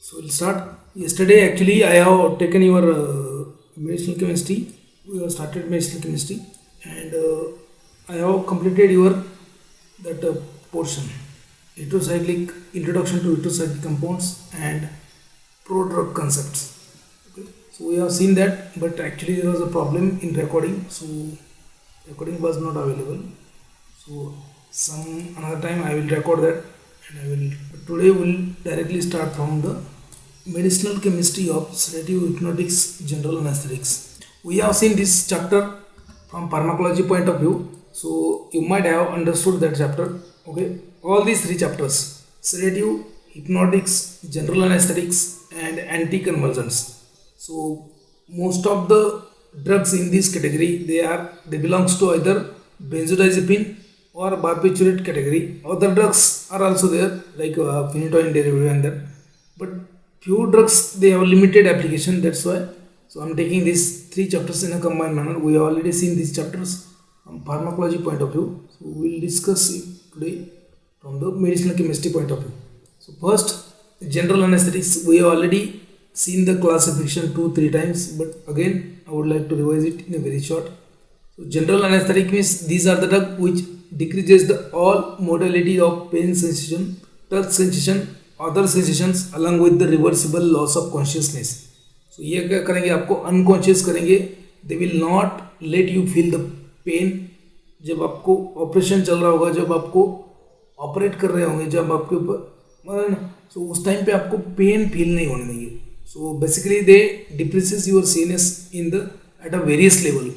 So we'll start. Yesterday, actually, I have taken your medicinal chemistry. We have started medicinal chemistry, and I have completed your that portion. Heterocyclic introduction to heterocyclic compounds and pro-drug concepts. Okay. So we have seen that, but actually there was a problem in recording. So recording was not available. So some another time I will record that, and I will. But today we will directly start from the medicinal chemistry of sedative hypnotics general anesthetics. We have seen this chapter from pharmacology point of view, so you might have understood that chapter. Okay, all these three chapters: sedative, hypnotics, general anesthetics, and anticonvulsants. So most of the drugs in this category, they belongs to either benzodiazepine or barbiturate category. Other drugs are also there, like phenytoin derivative and that, but few drugs they have limited application. That's why. So I'm taking these three chapters in a combined manner. We have already seen these chapters from pharmacology point of view. So we'll discuss it today from the medicinal chemistry point of view. So first, general anesthetics. We have already seen the classification 2-3 times, but again I would like to revise it in a very short. So general anesthetic means these are the drugs which decreases the all modality of pain sensation, touch sensation, other sensations along with the reversible loss of consciousness. So ये क्या करेंगे, आपको unconscious करेंगे. They will not let you feel the pain. जब आपको operation चल रहा होगा, जब आपको ऑपरेट कर रहे होंगे, जब आपके ऊपर, so उस टाइम पे आपको पेन फील नहीं होने देंगे. So basically they depresses your CNS in the at a various level.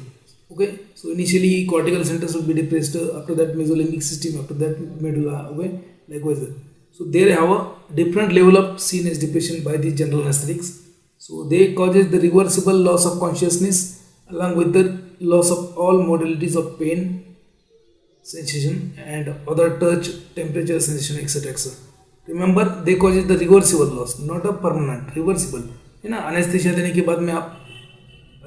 Okay, so initially cortical centers will be depressed, after that mesolimbic system, after that medulla. Okay, likewise. So they have a different level of CNS depression by the general anesthetics. So they causes the reversible loss of consciousness along with the loss of all modalities of pain sensation and other touch, temperature sensation, etc. etc. Remember, they causes the reversible loss, not a permanent, reversible. है ना, anaesthesia देने के बाद में आप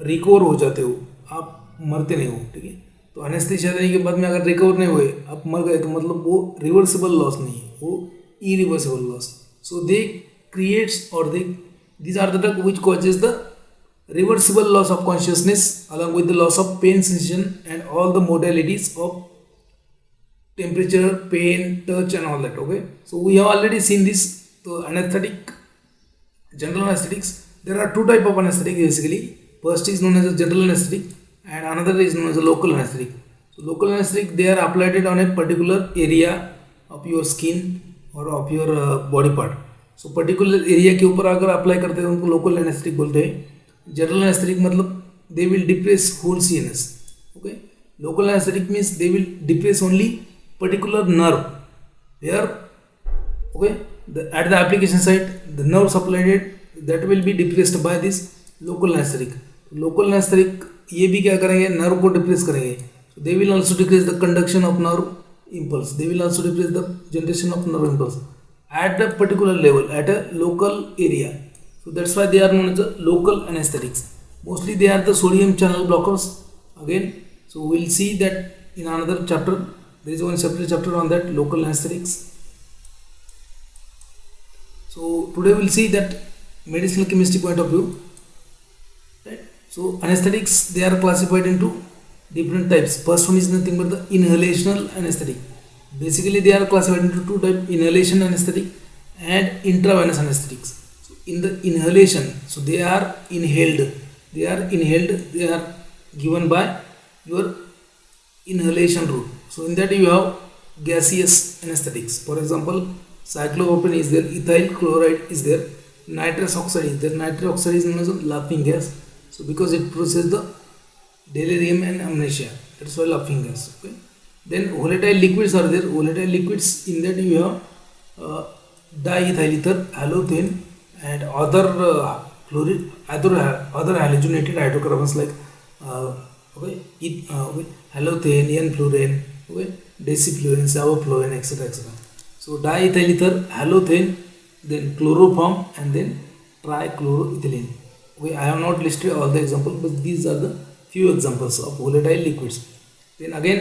recover हो जाते हो, आप मरते नहीं हो. ठीक है, तो अनेस्थीसिया देने के बाद में अगर रिकवर नहीं हुए, आप मर गए, तो मतलब वो रिवर्सिबल लॉस नहीं है, वो irreversible loss. So they creates, or these are the drugs which causes the reversible loss of consciousness along with the loss of pain sensation and all the modalities of temperature, pain, touch and all that. Okay, so we have already seen this. So anesthetic, general anesthetics, there are two type of anesthetic basically. First is known as a general anesthetic and another is known as a local anesthetic. So local anesthetic, they are applied on a particular area of your skin और of your body part. So particular area के ऊपर अगर apply करते हैं उनको local anaesthetic बोलते हैं. General anaesthetic मतलब they will depress whole CNS. Okay, local anaesthetic means they will depress only particular nerve where. Okay, at the application site the nerve supplied that will be depressed by this local anaesthetic. Local anaesthetic ये भी क्या करेंगे, nerve को depress करेंगे. They will also decrease the conduction of nerve impulse. They will also replace the generation of nerve impulse at a particular level, at a local area. So that's why they are known as the local anesthetics. Mostly they are the sodium channel blockers again. So we'll see that in another chapter. There is one separate chapter on that, local anesthetics. So today we'll see that medicinal chemistry point of view, right? So anesthetics, they are classified into different types. First one is nothing but the inhalational anesthetic. Basically they are classified into two types: inhalation anesthetic and intravenous anesthetics. So in the inhalation, so they are inhaled, they are given by your inhalation route. So in that you have gaseous anesthetics. For example, cyclopropane is there, ethyl chloride is there, nitrous oxide is there. Nitrous oxide is known as a laughing gas. So because it produces the delirium and amnesia, that's why laughing gas. Okay, then volatile liquids are there. Volatile liquids, in that you have diethyl ether, halothane and other other halogenated hydrocarbons like halothane, N-fluorine, okay, decifluorine, sevoflurane, etc. etc. So diethyl ether, halothane, then chloroform and then trichloroethylene. Okay, I have not listed all the examples, but these are the few examples of volatile liquids. Then again,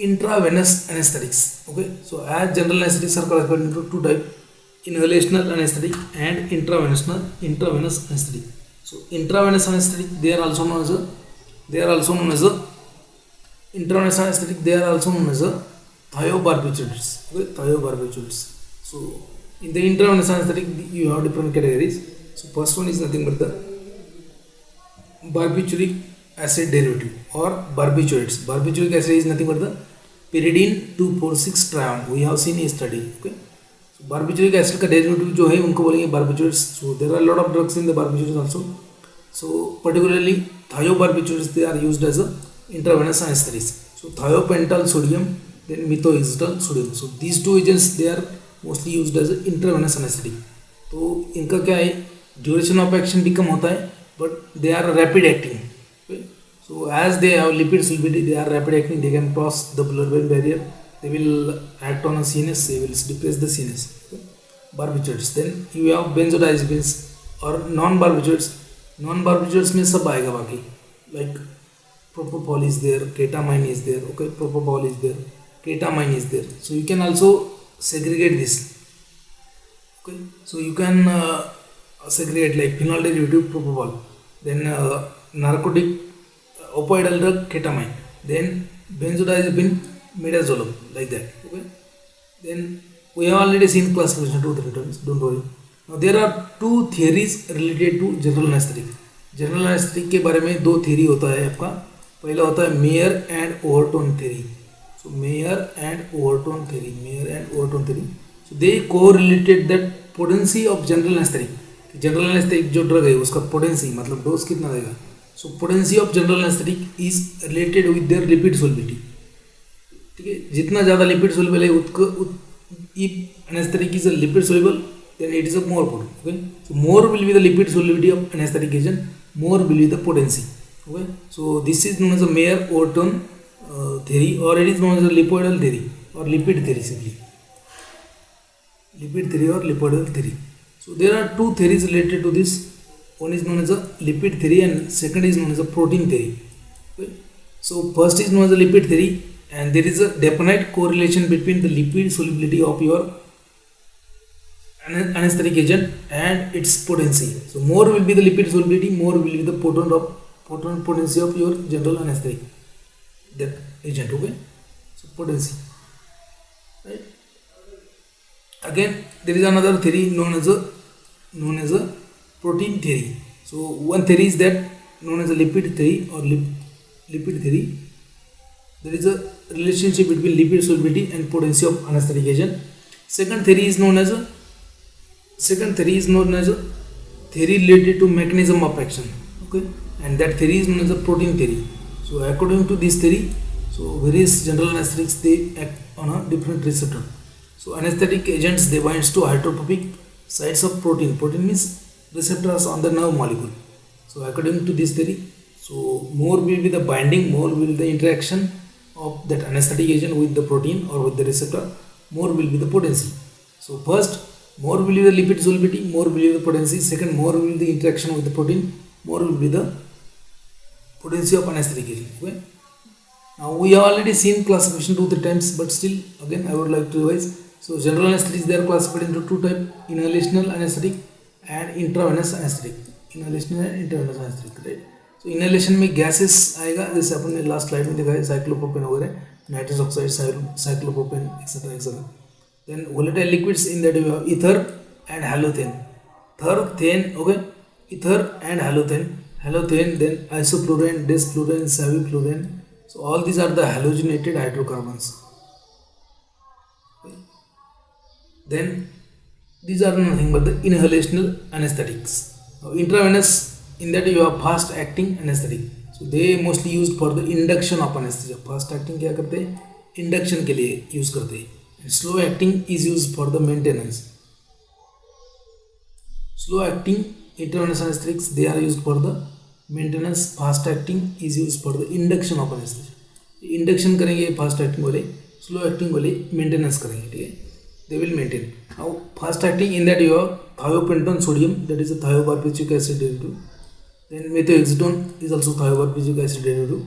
intravenous anesthetics. Okay, so as general anesthetics are classified into two types: inhalational anesthetic and intravenous anesthetic. So intravenous anesthetic, they are also known as intravenous anesthetic, they are also known as thiobarbiturates. Okay, thiobarbiturates. So in the intravenous anesthetic you have different categories. So first one is nothing but the barbituric acid derivative or barbiturates. Barbituric acid is nothing but the pyridine 2,4,6 trione. We have seen yesterday. Okay, so barbituric acid का derivative जो है उनको बोलेंगे barbiturates. So there are a lot of drugs in the barbiturates also. So particularly thiobarbiturates, they are used as a intravenous anesthetics. So thiopental sodium, then methoxyetol sodium. So these two agents, they are mostly used as a intravenous anesthetic. तो इनका क्या है, duration of action भी कम होता है, but they are rapid acting. So as they have lipid solubility, they are rapid acting, they can cross the blood-brain barrier, they will act on a CNS, they will depress the CNS. Okay? Barbiturates. Then you have benzodiazepines or non-barbiturates. Non-barbiturates में सब आएगा बाकी, like propofol is there, ketamine is there. Okay, propofol is there, ketamine is there. So you can also segregate this. Okay, so you can segregate like phenol derivative propofol, then narcotic opioidal drug ketamine, then benzodiazepine midazolam, like that. Okay, then we have already seen classification 2-3 times, don't worry. Now there are two theories related to general anesthetic. General anaesthetic के बारे में दो theory होता है आपका. पहला होता है Meyer and Overton theory. So Meyer and Overton theory, so they correlated that potency of general anaesthetic. General anaesthetic जो ड्रग है उसका पोटेंसी मतलब डोज कितना देगा. So potency of general anaesthetic is related with their lipid solubility. ठीक है, जितना ज़्यादा लिपिड सोलिबल है if anaesthetic is a lipid soluble, then it is a more potent. Okay, so more will be the lipid solubility of anesthetic agent, more will be the potency. Okay, so this is known as a Mayer-Overton theory, or it is known as a lipoidal theory or lipid theory, simply lipid theory or lipoidal theory. So there are two theories related to this. One is known as a lipid theory and second is known as a protein theory. Okay, so first is known as a lipid theory, and there is a definite correlation between the lipid solubility of your anesthetic agent and its potency. So more will be the lipid solubility, more will be the potent potency of your general anesthetic, that agent. Okay, so potency, right? Again there is another theory known as a protein theory. So one theory is that known as a lipid theory or lipid theory. There is a relationship between lipid solubility and potency of anesthetic agent. Second theory is known as a theory related to mechanism of action. Okay, and that theory is known as a protein theory. So according to this theory, so various general anesthetics, they act on a different receptor. So anesthetic agents, they binds to hydrophobic sites of protein. Protein means receptors on the nerve molecule. So according to this theory, so more will be the binding, more will be the interaction of that anesthetic agent with the protein or with the receptor, more will be the potency. So first, more will be the lipid solubility, more will be the potency. Second, more will be the interaction with the protein, more will be the potency of anesthetic agent. Okay, now we have already seen classification 2-3 times, but still again I would like to revise. So general anesthetics, they are classified into two types: inhalational anesthetic and intravenous anesthetic. Inhalational and intravenous anesthetic, right? So inhalation में gases आएगा, जैसे अपन ने last slide में देखा है, cyclopropane वगैरह, nitrous oxide, cyclopropane, etcetera etcetera. Then volatile liquids, in that you have ether and halothane. Okay, ether and halothane, then isoflurane, desflurane, saviflurane. So all these are the halogenated hydrocarbons. Okay. Then these are nothing but the inhalational anesthetics. Now intravenous, in that you have fast acting anesthetic. So they mostly used for the induction of anesthesia. Fast acting क्या करते हैं, induction के लिए use करते हैं. Slow acting is used for the maintenance. Slow acting intravenous anesthetics, they are used for the maintenance. Fast acting is used for the induction of anesthesia. Induction करेंगे fast acting वाले, slow acting वाले maintenance करेंगे. ठीक है, they will maintain. Now fast acting, in that you have thiopentone sodium, that is a thiobarbituric acid derivative. Then methoxyetone is also thiobarbituric acid derivative.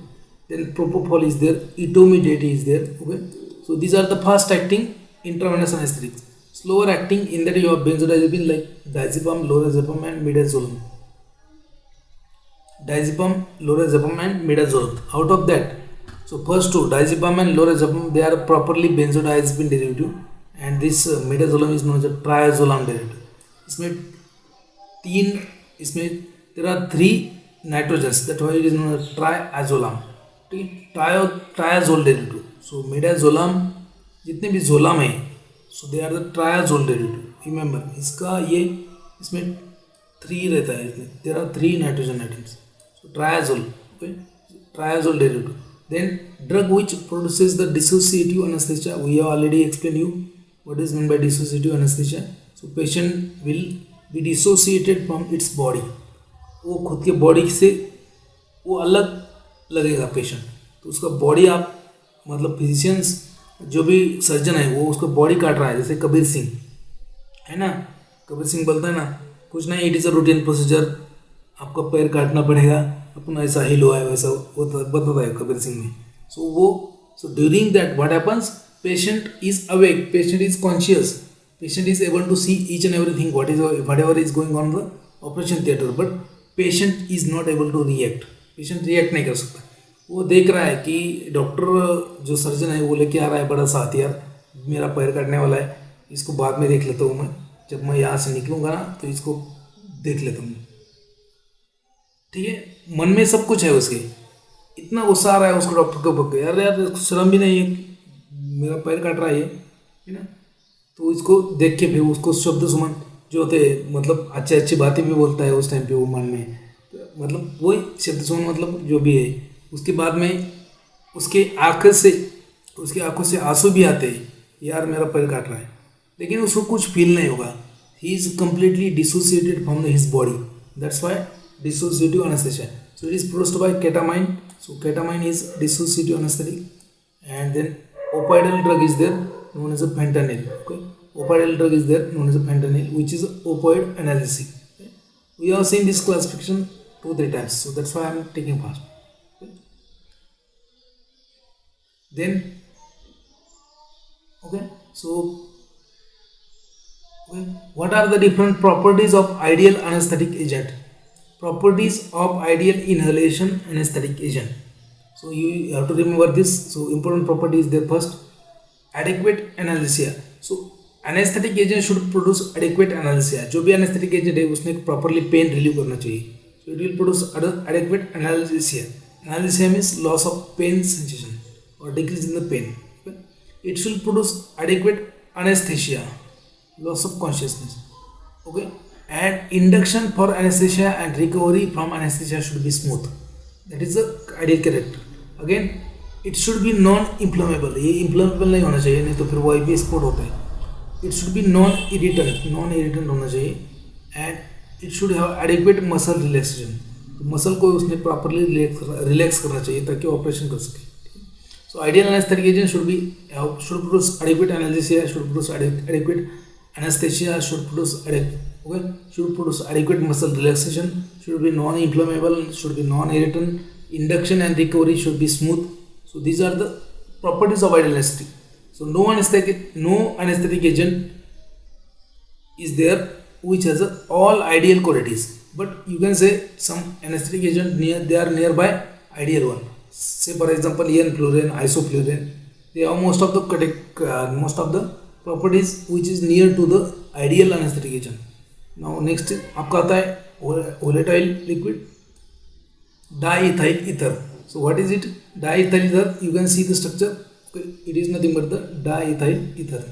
Then propofol is there, etomidate is there. Okay, so these are the fast acting intravenous anesthetics. slower acting in that you have benzodiazepine like diazepam, lorazepam and midazolam. Diazepam, lorazepam and midazolam. Out of that, so first two, diazepam and lorazepam, they are properly benzodiazepine derivative, and this midazolam is known as a triazolam derivative. इसमें there are three nitrogens, that's why it is known as triazolam. ठीक है, triazole derivative. So midazolam जितने भी zolam है, so they are the triazole derivative. Remember इसका ये इसमें 3 रहता है, इसमें there are 3 nitrogen items. So triazole, okay, triazole derivative. Then drug which produces the dissociative anaesthesia. We have already explain you what is mean by dissociative anaesthesia. So patient will be dissociated from its body. वो खुद के body से वो अलग लगेगा patient, तो उसका body आप मतलब फिजिशियंस जो भी सर्जन है वो उसको बॉडी काट रहा है. जैसे कबीर सिंह है ना, कबीर सिंह बोलता है ना, कुछ नहीं, it is a routine procedure, आपका पैर काटना पड़ेगा, अपना ऐसा हिल हुआ है वैसा वो बताता है कबीर सिंह में. So during that what happens, patient is awake, patient is conscious, patient is able to see each and everything whatever is going on the operation theatre, but patient is not able to react. Patient react नहीं कर सकता. वो देख रहा है कि doctor जो surgeon है वो लेके आ रहा है बड़ा सा हथियार, मेरा पैर काटने वाला है, इसको बाद में देख लेता हूँ मैं, जब मैं यहाँ से निकलूँगा ना तो इसको देख लेता हूँ. ठीक है, मन में सब कुछ है उसके, इतना गुस्सा आ रहा है उसको डॉक्टर के ऊपर, यार यार शर्म भी नहीं है, मेरा पैर काट रहा है ना. तो इसको देख के फिर उसको शब्द सुमन जो होते मतलब अच्छी अच्छी बातें भी बोलता है उस टाइम पे वो मन में, मतलब वही शब्द सुमन मतलब जो भी है. उसके बाद में उसके आंखों से आंसू भी आते हैं, यार मेरा पैर काट रहा है, लेकिन उसको कुछ फील नहीं होगा. He is completely dissociated from his body. That's why dissociative anaesthesia. So it is produced by ketamine. So ketamine is dissociative anaesthetic, and then opioidal drug is there known as a fentanyl. Okay, opioid drug is there known as a fentanyl, which is opioid analgesic. Okay? We have seen this classification 2-3 times, so that's why I am taking fast. Okay? Then what are the different properties of ideal anesthetic agent? Properties of ideal inhalation anesthetic agent. So you have to remember this. So important property is there. First, adequate analgesia. So anesthetic agent should produce adequate analgesia. जो भी anesthetic agent है उसने properly pain relieve करना चाहिए. So it will produce adequate analgesia. Analgesia means loss of pain sensation or decrease in the pain. Okay? It should produce adequate anesthesia, loss of consciousness. Okay, and induction for anesthesia and recovery from anesthesia should be smooth. That is the ideal character. Again, it should be non inflammable. ये inflammable नहीं होना चाहिए, नहीं तो फिर वो IP sport होता है. It should be non irritant होना चाहिए, and it should have adequate muscle relaxation. तो मसल को उसने प्रॉपरली रिलैक्स करना चाहिए ताकि ऑपरेशन कर सके. So ideal anaesthetic agent should produce adequate analgesia, should produce adequate anaesthesia, should produce adequate muscle relaxation, should be non inflammable, should be non irritant, induction and recovery should be smooth. So these are the properties of ideal anesthetic. So no anesthetic agent is there which has all ideal qualities, but you can say some anesthetic agent they are nearby ideal one. Say for example enfluren, isoflurane, they have most of the properties which is near to the ideal anesthetic agent. Now next आपका आता है volatile liquid, diethyl ether. So what is it? Diethyl ether, you can see the structure. It is nothing but the diethyl ether.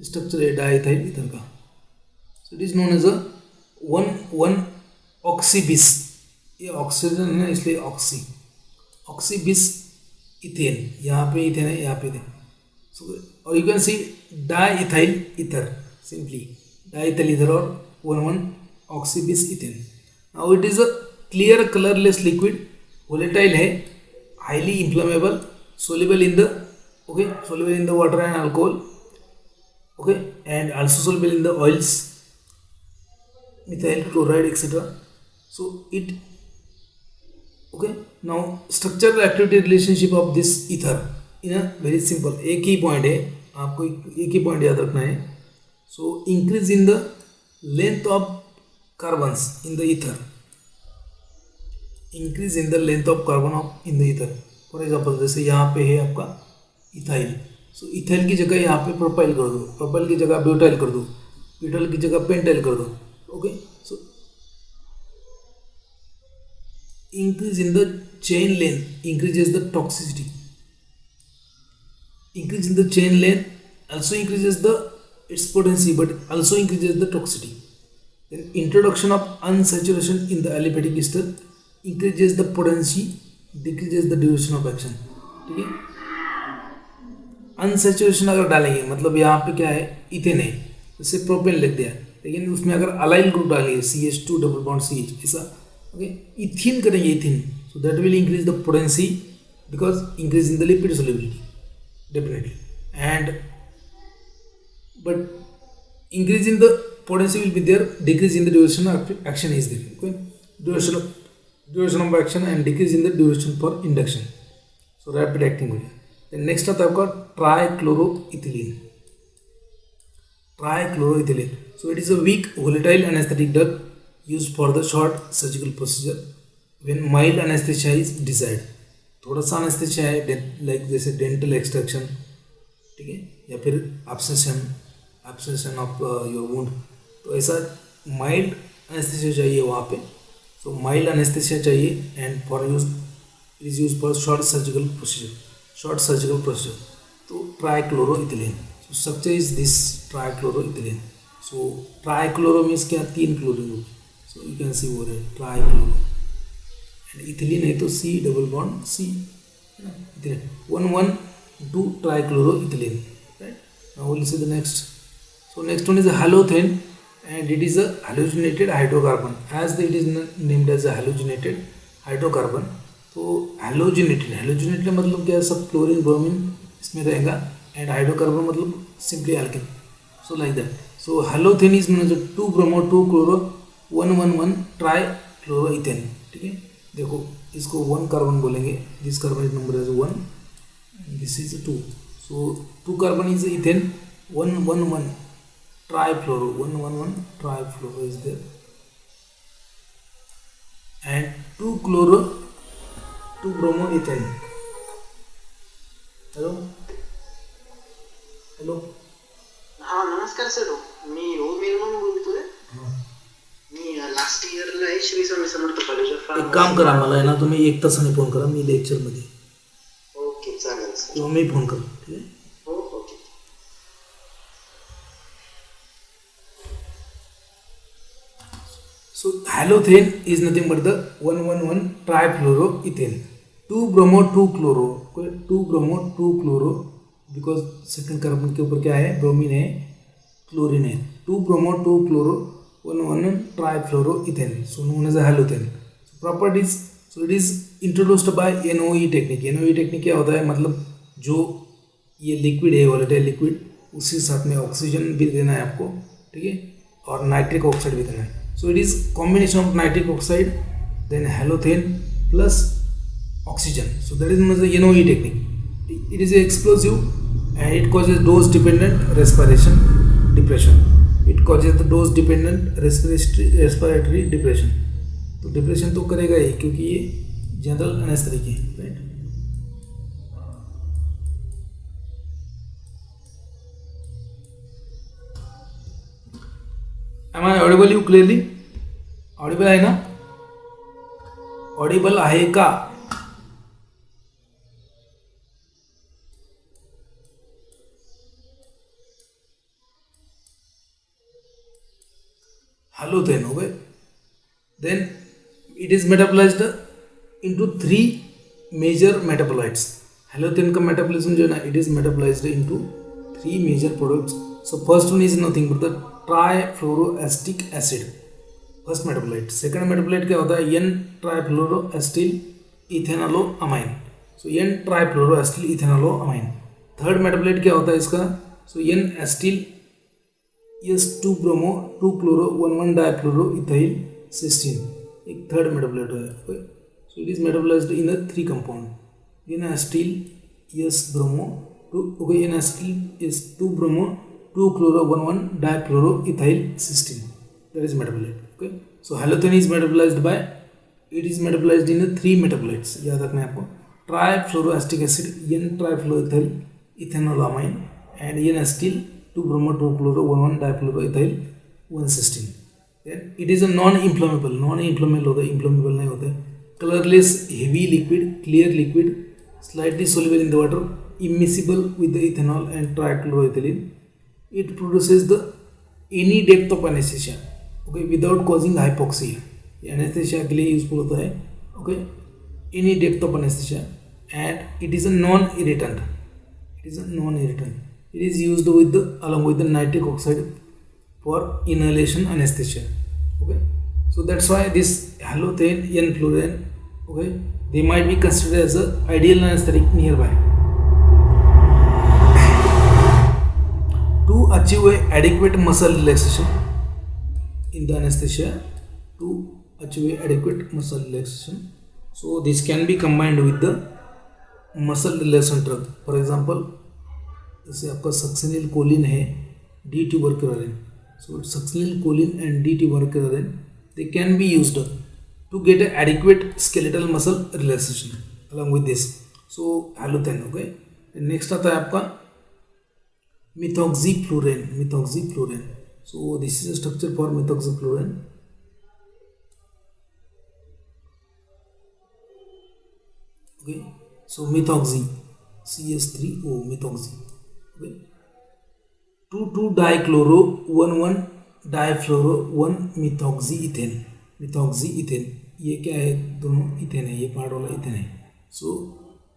Structure है diethyl ether का. So it is known as a 1,1-oxybis. ये oxygen है ना इसलिए ऑक्सीबिस ethane. यहाँ पे ethane है, यहाँ पे इथेन. So और you can see diethyl ether simply diethyl ether or 1,1-oxybis ethane. Now it is a clear colorless liquid, volatile है, highly inflammable, soluble in the water and alcohol, okay, and also soluble in the oils, methyl chloride, etc. So it now structural activity relationship of this ether in a very simple. एक ही point है, आपको एक ही point याद रखना है. So increase in the length of carbons in the ether. Increase in the length of carbon of in the ether. For example जैसे यहाँ पे है आपका इथाइल. सो इथाइल की जगह यहाँ पे प्रोपाइल कर दो, प्रोपाइल की जगह ब्यूटाइल कर दो, ब्यूटाइल की जगह पेंटाइल कर दो. Okay. So increase in the chain length increases the toxicity. Increase in the chain length also increases the its potency but also increases the toxicity. Then introduction of unsaturation in the aliphatic ester increases the potency, decreases the duration of action. ठीक है. Unsaturation अगर डालेंगे मतलब यहाँ पे क्या है, ethane है, जैसे प्रोपेन लिख दिया, लेकिन उसमें अगर अलाइल ग्रुप डालेंगे CH2 डबल बॉन्ड CH ऐसा. ओके. इथिन करेंगे, इथिन. सो that will increase the potency because increase in the lipid solubility definitely. And but increase in the potency will be there, decrease in the duration of action is there. Okay. duration of action and decrease in the duration for induction. So rapid acting हो गया. Then next आता है आपका trichloroethylene. Trichloroethylene. So it is a weak volatile anesthetic drug used for the short surgical procedure when mild anesthesia is desired. थोड़ा सा anesthesia है like जैसे dental extraction, ठीक है, या फिर abscession of your wound, तो ऐसा माइल्ड एनेस्थेसिया चाहिए वहाँ पे. सो माइल्ड एनेस्थेसिया चाहिए and for use it is use for short surgical procedure. तो trichloroethylene. So structure is this trichloroethylene. So trichloro means क्या, 3 chlorine group. So you can see वो है ट्राइक्लोरो एंड इथिलीन है तो C double bond C, 1,1,2 trichloroethylene. Right. Now will see the next. So next one is a halothane and it is a halogenated hydrocarbon, as it is named as a halogenated hydrocarbon. तो halogenated मतलब क्या है, सब chlorine bromine इसमें रहेगा and hydrocarbon मतलब simply alkane. So like that. So halothane is known as 2 bromo 2 chloro 1,1,1 trichloroethane. ठीक है. देखो इसको 1 कार्बन बोलेंगे, this carbon is number as 1, this is 2. So 2 carbon is ethane, 1,1,1 trifluoro, 1,1,1 trifluoro is there, and 2 chloro 2 bromoethane. Hello hello. हा नमस्कार sir, मी women म्हणून बोलतोय. मी last इयरला आहे श्री स्वामी समर्थ कॉलेज ऑफ एक काम करा, मला आहे ना तुम्ही 1 तासाने फोन करा, मी लेक्चरमध्ये. ओके चालेल सर. किंवा मी फोन करू. ठीक आहे. So halothane is nothing but the 1,1,1 trifluoroethane. 2 bromo 2 chloro, 2 bromo 2 chloro, because second carbon के ऊपर क्या है, ब्रोमीन है, क्लोरीन है. 2 bromo 2 chloro 1,1,1 trifluoroethane, so known as a halothane. So properties, so it is introduced by NOE technique. NOE technique क्या होता है, मतलब जो ये लिक्विड है, वोलेटाइल लिक्विड, उसी साथ में ऑक्सीजन भी देना है आपको. ठीक है. और नाइट्रिक ऑक्साइड भी देना है. So it is combination of nitric oxide, then halothane plus oxygen. So that is known as the NOE technique. It is explosive and it causes dose dependent respiration depression. It causes the dose dependent respiratory depression. तो depression तो करेगा ही क्योंकि ये general anaesthetic है. Right. Am I audible you clearly? Audible आहे ना? Audible आहे का? Halothane हो गए. Then it is metabolized into 3 major metabolites. Halothane का metabolism जो है ना, it is metabolized into 3 major products. So first one is nothing but the trifluoroacetic acid, first metabolite. Second metabolite क्या होता है, N trifluoroacetyl ethanolamine. So N trifluoroacetyl ethanolamine. Third metabolite क्या होता है इसका, so N acetyl S2 bromo 2 chloro 1,1 difluoro ethyl cysteine, एक third metabolite है. So it is metabolised in 3 compound, N acetyl S bromo Okay, in acetyl is 2 bromo 2 chloro 1 1 difluoroethyl cysteine. That is metabolite. Okay, so halothane is metabolized by, it is metabolized in 3 metabolites. याद रखना है आपको, trifluoroacetic acid, n trifluoroethyl ethanolamine, and n acetyl 2 bromo 2 chloro 1 1 difluoroethyl 1 cysteine. Then it is a non-inflammable होता है, inflammable नहीं होता है. Colorless, heavy liquid, clear liquid, slightly soluble in the water, immiscible with the ethanol and trichloroethylene. It produces the any depth of anesthesia, okay, without causing hypoxia. Anesthesia के लिए useful होता है, okay, any depth of anesthesia, and it is a non-irritant. It is a non-irritant. It is used with the, along with the nitric oxide for inhalation anesthesia. Okay, so that's why this halothane, n-fluorine, okay, they might be considered as a ideal anesthetic nearby. To achieve a adequate muscle relaxation in the anesthesia, to achieve a adequate muscle relaxation, so this can be combined with the muscle relaxant drug. For example, जैसे आपका succinylcholine है, D-tuberculin. So succinylcholine and D-tuberculin, they can be used to get an adequate skeletal muscle relaxation along with this. So halothane, okay. And next आता है आपका methoxyfluorine. So this is a structure for methoxyfluorine. Okay, so methoxy, CS3O, methoxy. Okay, 2,2-dichloro 1,1 difluoro 1 methoxyethane. ये क्या है, दोनों ethane है, ये part वाला इथेन है. सो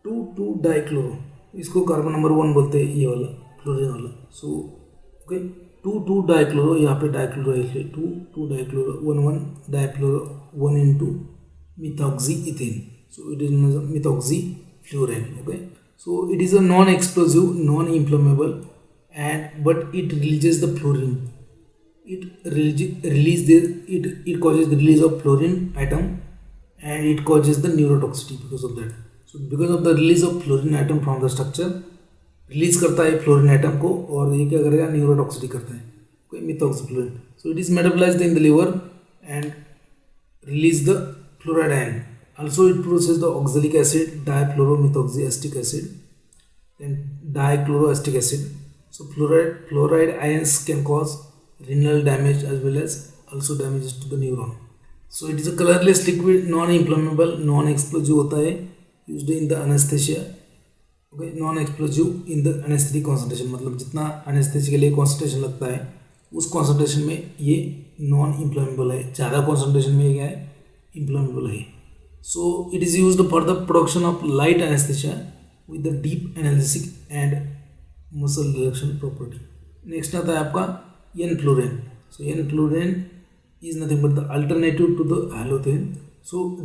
2,2-डाइक्लोरो, इसको कार्बन नंबर 1 बोलते हैं, ये वाला फ्लोरीन वाला. सो ओके, 2,2-डाइक्लोरो, यहाँ पे डाइक्लोरो है इसलिए 2,2-डाइक्लोरो 1,1 डाइफ्लोरो 1 into methoxyethane. So it is methoxyfluorine. Okay, so it is a non-explosive, non-inflammable, and but it releases the fluorine. It causes the release of fluorine atom, and it causes the neurotoxicity because of that. So because of the release of fluorine atom from the structure, release करता है fluorine atom को, और ये क्या करेगा, neurotoxicity करता है. Okay, methoxyfluorine. So it is metabolized in the liver and release the fluoride ion. Also it produces the oxalic acid, difluoromethoxyacetic acid, and dichloroacetic acid. So fluoride ions can cause renal damage as well as also damages to the neuron. So it is a colorless liquid, non-inflammable, non-explosive होता है, used in the anesthesia. Okay, non-explosive in the anesthetic concentration, मतलब जितना anesthesia के लिए concentration लगता है, उस concentration में ये non-inflammable है, ज़्यादा concentration में ये क्या है, inflammable है. So it is used for the production of light anesthesia with the deep analgesic and muscle relaxation property. Next आता है आपका n-fluorine. So n-fluorine is nothing but the alternative to the halothane. So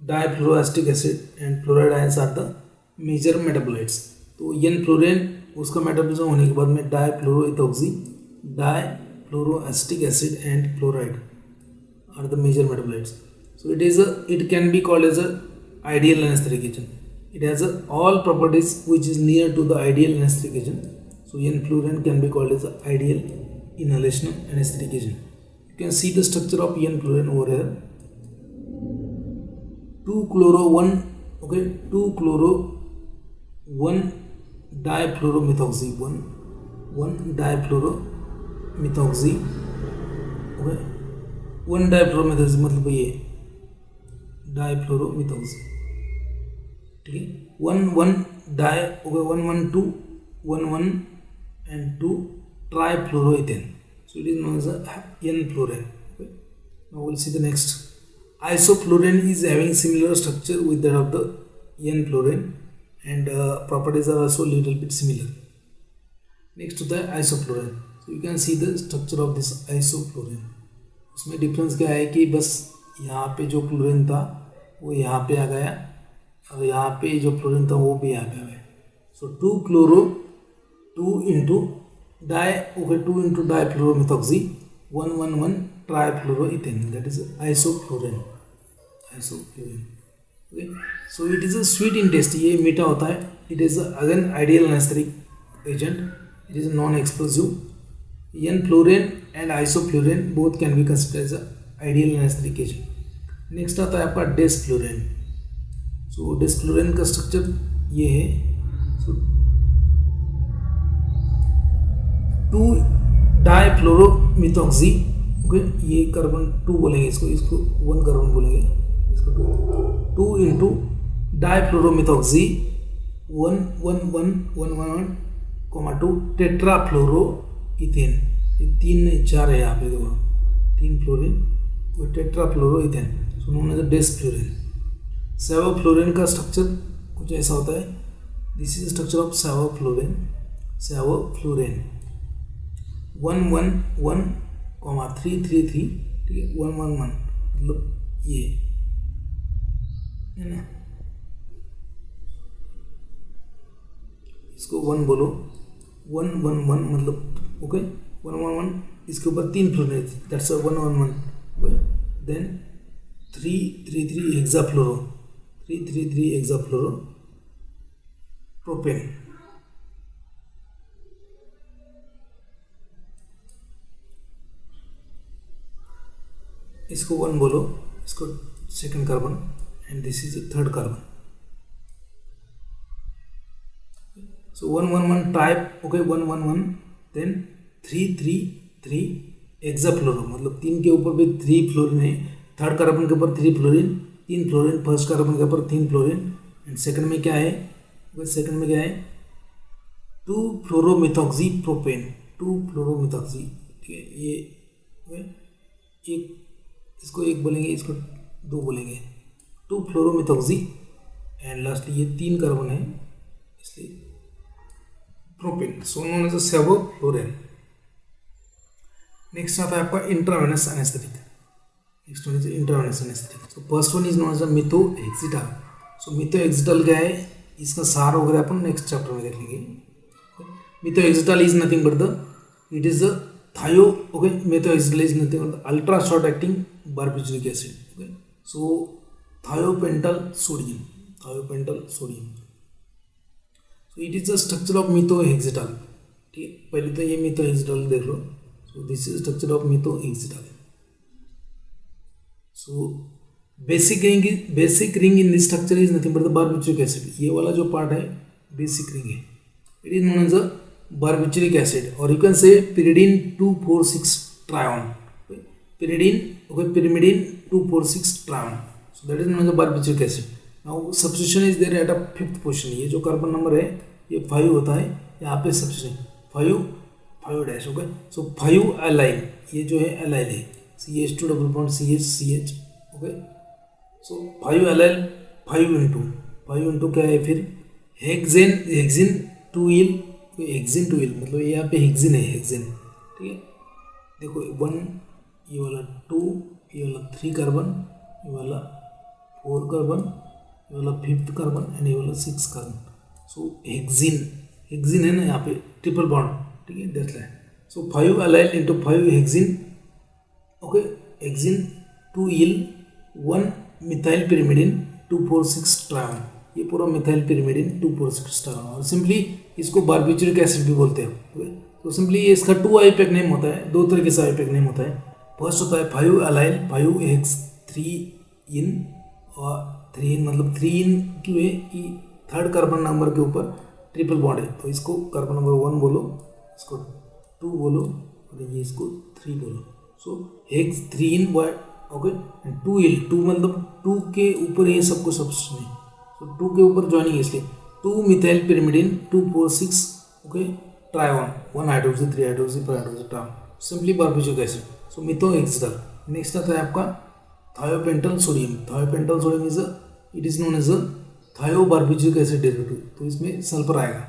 difluoroacetic acid and fluoride ions are the major metabolites. तो n-fluorine उसका metabolism होने के बाद में difluoroacetic acid and fluoride are the major metabolites. So it can be called as a ideal anesthetic agent. It has all properties which is near to the ideal anesthetic agent. So n-fluorine can be called as an ideal inhalation anesthetic agent. You can see the structure of n-fluorine over here. 2-chloro 1, okay, 2-chloro 1 difluoromethoxy, 1 difluoromethoxy, okay, 1 difluoromethoxy मतलब ये difluoromethoxy, ठीक है. 1 die, okay, 1 and 2 trifluoroethane. So it is known as n-fluorine. Okay. Now we'll see the next. Isoflurane is having similar structure with that of the n-fluorine, and properties are also little bit similar. Next to the isoflurane. So you can see the structure of this isoflurane. उसमें difference क्या है कि बस यहाँ पे जो fluorine था वो यहाँ पे आ गया, और यहाँ पे जो फ्लोरीन था वो भी आ गया. So 2-chloro 2 into difluoromethoxy 1 trifluoroethane, that is isoflurane. Okay. So it is a sweet in taste, ये मीठा होता है. It is again ideal anaesthetic agent. It is non explosive. Enflurane and isoflurane both can be considered as ideal anaesthetic agent. Next आता है आपका डेस्फ्लोरेन. सो डेस्फ्लोरेन का structure ये है. सो 2-डाइफ्लोरोमिथॉक्सी. ओके, ये कार्बन 2 बोलेंगे इसको 1 कार्बन बोलेंगे इसको 2 इंटू डाइफ्लोरोमिथॉक्सी 1 2 टेट्राफ्लोरो इथेन. ये 3 नहीं 4 है यहाँ पे, देखो 3 फ्लोरीन, वो tetrafluoro ethane. So known as desflurane. Sevoflurane का स्ट्रक्चर कुछ ऐसा होता है. This is structure of sevoflurane. 1-1-1,3-3-3, ठीक है. 1-1-1 मतलब ये है ना, इसको 1 बोलो. 1-1-1 मतलब ओके. 1-1-1 इसके ऊपर 3 fluorine, that's 1-1-1. Okay. Then 3-3-3 hexafluoro. 3-3-3 hexafluoro propane. इसको 1 बोलो, इसको second carbon, and this is third carbon. So 1-1-1 type. Okay, 1-1-1 then 3-3-3 hexafluoro मतलब 3 के ऊपर भी 3 फ्लोरीन है. थर्ड कार्बन के ऊपर 3 फ्लोरीन, 3 फ्लोरीन. फर्स्ट कार्बन के ऊपर 3 फ्लोरीन. एंड सेकंड में क्या है, सेकंड में क्या है, 2-फ्लोरोमिथॉक्सी प्रोपेन. 2-फ्लोरोमिथॉक्सी, ठीक है. ये एक, इसको 1 बोलेंगे, इसको 2 बोलेंगे. 2-फ्लोरोमिथॉक्सी एंड लास्टली ये 3 कार्बन है इसलिए propane. So known as sevoflurane. Next आता है आपका intravenous anaesthetic. Next one is intravenous anaesthetic. So first one is known as methohexital. So methohexital क्या है, इसका सार वगैरह अपन नेक्स्ट चैप्टर में देख लेंगे. Methohexital is nothing but the, it is the thio. Okay, methohexital is nothing but the ultra short acting barbituric acid. Okay, so thiopental sodium. Thiopental sodium. So it is the structure of methohexital. ठीक है, पहले तो ये methohexital देख लो. So this is structure of methohexital. So basic ring in this structure is nothing but the barbituric acid. ये वाला जो पार्ट है बेसिक रिंग है. It is known as a barbituric acid, और you can say pyridine 2,4,6 trione. pyridine, okay, pyrimidine 2,4,6 trione. So that is known as a barbituric acid. Now substitution is there at a 5th position. ये जो carbon number है ये 5 होता है, यहाँ पे substitution 5 dash. Okay, so 5 allyl, ये जो है एलाइल है, CH2 double bond CH. Okay, so 5 allyl 5 into क्या है फिर हेक्सेन 2-ईल. हेक्सेन 2-ईल मतलब यहाँ पे हेक्सेन है, हेक्सेन. ठीक है, देखो 1, ये वाला 2, ये वाला 3 कार्बन, ये वाला 4 कार्बन, ये वाला 5th कार्बन एंड ये वाला 6 कार्बन. सो हेक्सेन है ना यहाँ पे ट्रिपल बॉन्ड. ठीक है, that's like. So 5 allyl into 5 hexane. Okay, hexane 2-ईल 1 मिथाइल pyrimidine 2,4,6 trione. ये पूरा मिथाइल pyrimidine 2,4,6 trione. और सिंपली इसको बारबिटूरिक एसिड भी बोलते हैं. ओके, तो सिंपली इसका 2 आईपैक नेम होता है. 2 तरीके से आईपैक नेम होता है. फर्स्ट होता है 5 एलाइल 5 हेक्स 3-इन, और 3-इन मतलब 3-इन क्यों है कि थर्ड कार्बन नंबर के ऊपर ट्रिपल बॉन्ड है, तो इसको कार्बन नंबर 1 बोलो, इसको 2 बोलो, और ये इसको 3 बोलो. सो हेक्स 3-इन वर्ड. ओके, 2-ईल 2 मतलब 2 के ऊपर ये सबको सब्स्टिट्यूशन है. सो 2 के ऊपर ज्वाइनिंग, इसलिए 2 methyl pyrimidine 2,4,6 okay trione 1 hydroxy 3 hydroxy 5 hydroxy trione. Simply barbituric acid. So methohexital. Next आता है आपका thiopental sodium. Thiopental sodium it is known as a thiobarbituric acid derivative. तो इसमें सल्फर आएगा.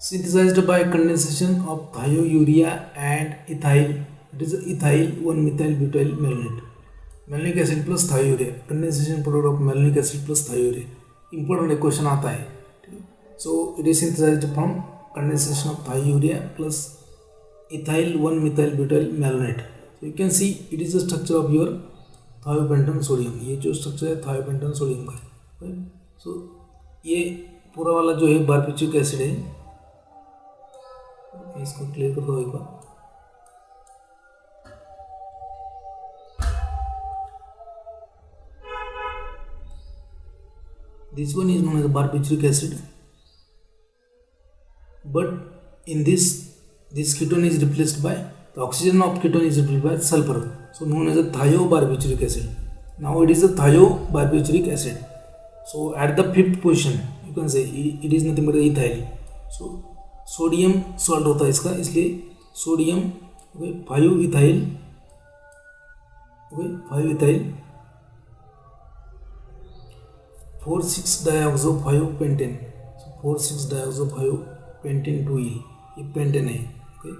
Synthesised by condensation of thiourea and ethyl. It is ethyl 1 methyl butyl malonate. Malonic acid plus thiourea, condensation product of malonic acid plus thiourea. Important question आता है. So it is synthesised from condensation of thiourea plus ethyl 1 methyl butyl malonate. So you can see it is the structure of your thiopentone sodium. ये जो structure है थायोपेंटन sodium का. सो ये पूरा वाला जो है बारबिट्यूरिक एसिड है, मैं इसको क्लियर कर दूँ एक बार। This one is known as barbituric acid, but in this ketone is replaced by the oxygen of ketone is replaced by sulfur, so known as a thiobarbituric acid. Now it is a thiobarbituric acid. So at the fifth position you can say it is nothing but ethyl. So sodium salt होता है इसका, इसलिए sodium 5-ethyl 4,6-dioxo-5-pentane. So 4,6-dioxo-5-pentane 2E, ये pentane है. Okay,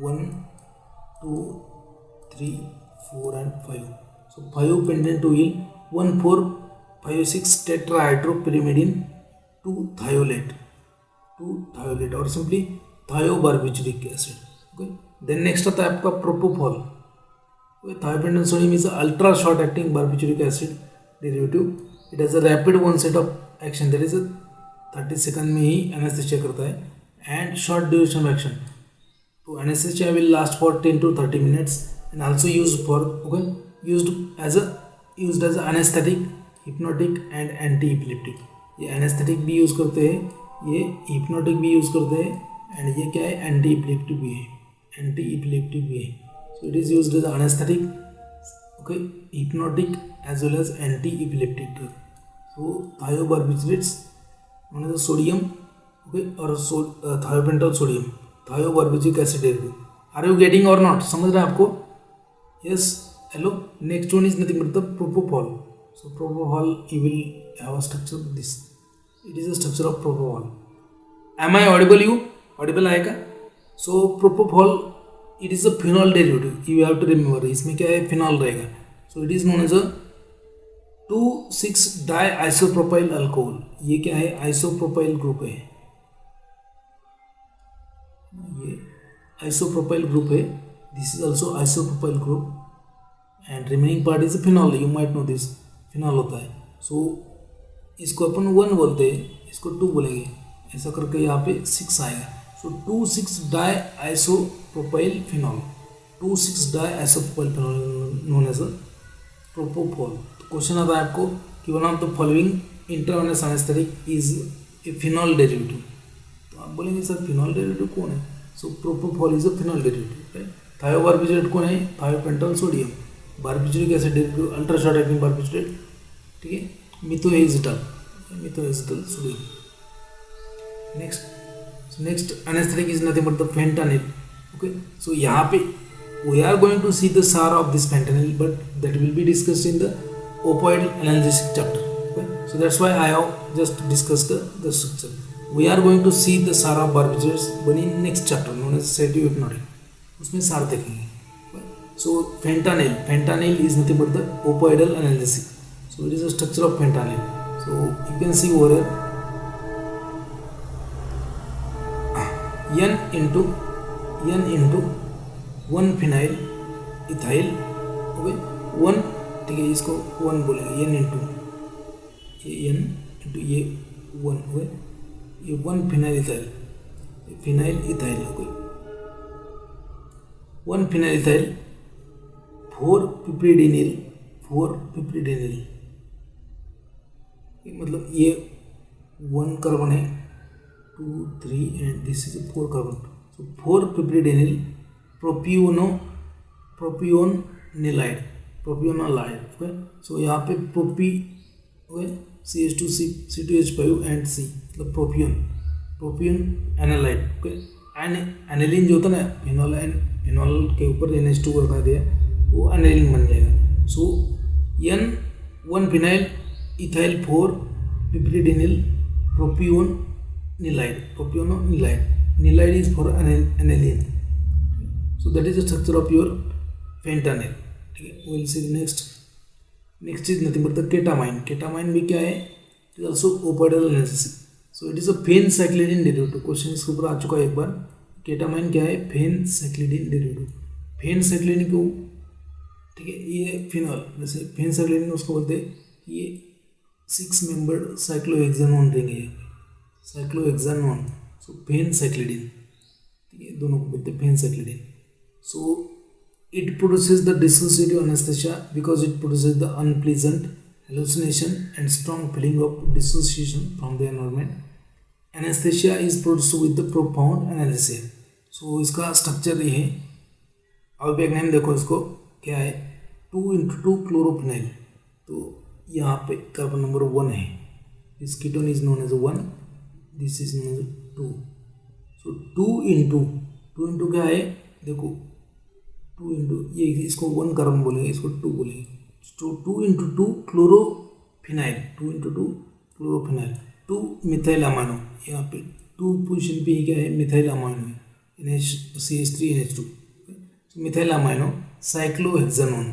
1, 2, 3, 4 and 5. So 5-pentane 2E, 1,4,5,6 tetrahydropyrimidine 2-thiolate or simply thiobarbituric acid. Okay, then next आता है आपका propofol. Thiopentane sodium is an ultra short acting barbituric acid derivative. It has a rapid onset of action, that is 30 second में ही anaesthesia करता है, and short duration of action. So anesthesia will last for 10 to 30 minutes and also used as a anesthetic, hypnotic and anti-epileptic. ये anesthetic भी use करते हैं, ये hypnotic भी use करते हैं, and ये क्या है, anti-epileptic भी है. So it is used as anesthetic, okay, hypnotic as well as anti-epileptic drug. So thiobarbiturates known as sodium, okay, or thiopental sodium, thiobarbituric acid derivative. Are you getting or not? समझ रहे हैं आपको? Yes, hello. Next one is nothing but the propofol. So propofol, you will have a structure of this. It is a structure of propofol. Am I audible? You audible आएगा? So propofol, it is a phenol derivative. You have to remember, इसमें क्या है, phenol रहेगा. So it is known as a 2,6-diisopropyl alcohol. ये क्या है, isopropyl group है, ये आइसोप्रोपाइल ग्रुप है. This is also isopropyl group and remaining part is phenol. You might know this, phenol होता है. सो इसको अपन 1 बोलते हैं, इसको 2 बोलेंगे, ऐसा करके यहाँ पे 6 आएगा. So 2,6-diisopropyl phenol, 2,6-diisopropyl phenol known as propofol. Question आता है आपको कि one of the following intravenous anaesthetic is a phenol derivative. तो आप बोलेंगे सर फिनॉल डेरिवेटिव कौन है? So propofol is a phenol derivative. Thiobarbiturate कौन है? Thiopental sodium. Barbituric acid derivative, ultra short acting barbiturate, ठीक है, methohexital sodium. Next anaesthetic is nothing but the fentanyl. Okay, so यहाँ पे we are going to see the SAR of this fentanyl, but that will be discussed in the opioid analgesic chapter. Okay? So that's why I have just discussed the structure. We are going to see the SAR of barbiturates but in next chapter known as sedative hypnotic. उसमें SAR देखेंगे. So fentanyl is nothing but the opioidal analgesic. So it is a structure of fentanyl. So you can see over here N into 1-phenyl ethyl. Okay, 1, ठीक है, इसको 1 बोलेंगे, N into ये 1. Okay, ये 1-phenyl ethyl, okay, 1-phenyl ethyl 4-piperidinial, मतलब ये 1 carbon है, 2, 3 and this is 4 carbon. So 4-piperidinial propionanilide. Okay, so यहाँ पे प्रोपी, ओके, CH2C2H5 एंड C, मतलब प्रोपियोन एनालाइड. ओके, एनालिन जो होता है ना, फिनॉल के ऊपर NH2 लगा दिया, वो एनालिन बन जाएगा. सो N 1-phenyl ethyl 4-piperidinial propionolide. Nilide is for aniline. So that is the structure of your fentanyl. Okay, we will see next is nothing but the ketamine. Ketamine भी क्या है? It is also opioidal analgesic. So it is a phencyclidine derivative. Question इसके ऊपर आ चुका है एक बार. Ketamine क्या है? phencyclidine derivative. phencyclidine को, ठीक है, ये फिनॉल, जैसे phencyclidine उसको बोलते हैं, ये 6 membered cyclohexanone रिंग है, cyclohexanone, so phencyclidine, ठीक है, दोनों को बोलते हैं phencyclidine. So it produces the dissociative anesthesia because it produces the unpleasant hallucination and strong feeling of dissociation from the environment. Anesthesia is produced with the profound analgesia. So इसका structure ये है, अब एक नेम देखो इसको क्या है, 2x2 chlorophenyl. तो यहाँ पे कार्बन नंबर 1 है, this ketone is known as 1, this is known as 2. So 2 into क्या है देखो, 2 इंटू ये, इसको 1 कार्बन बोलेंगे, इसको 2 बोलेंगे. तो 2 into 2 chlorophenyl, 2 into 2 chlorophenyl, 2 methyl amino. यहाँ पे 2 पोजिशन पे क्या है, मिथाइल अमाइनो है, CH3 NH2. Methyl amino cyclohexanone,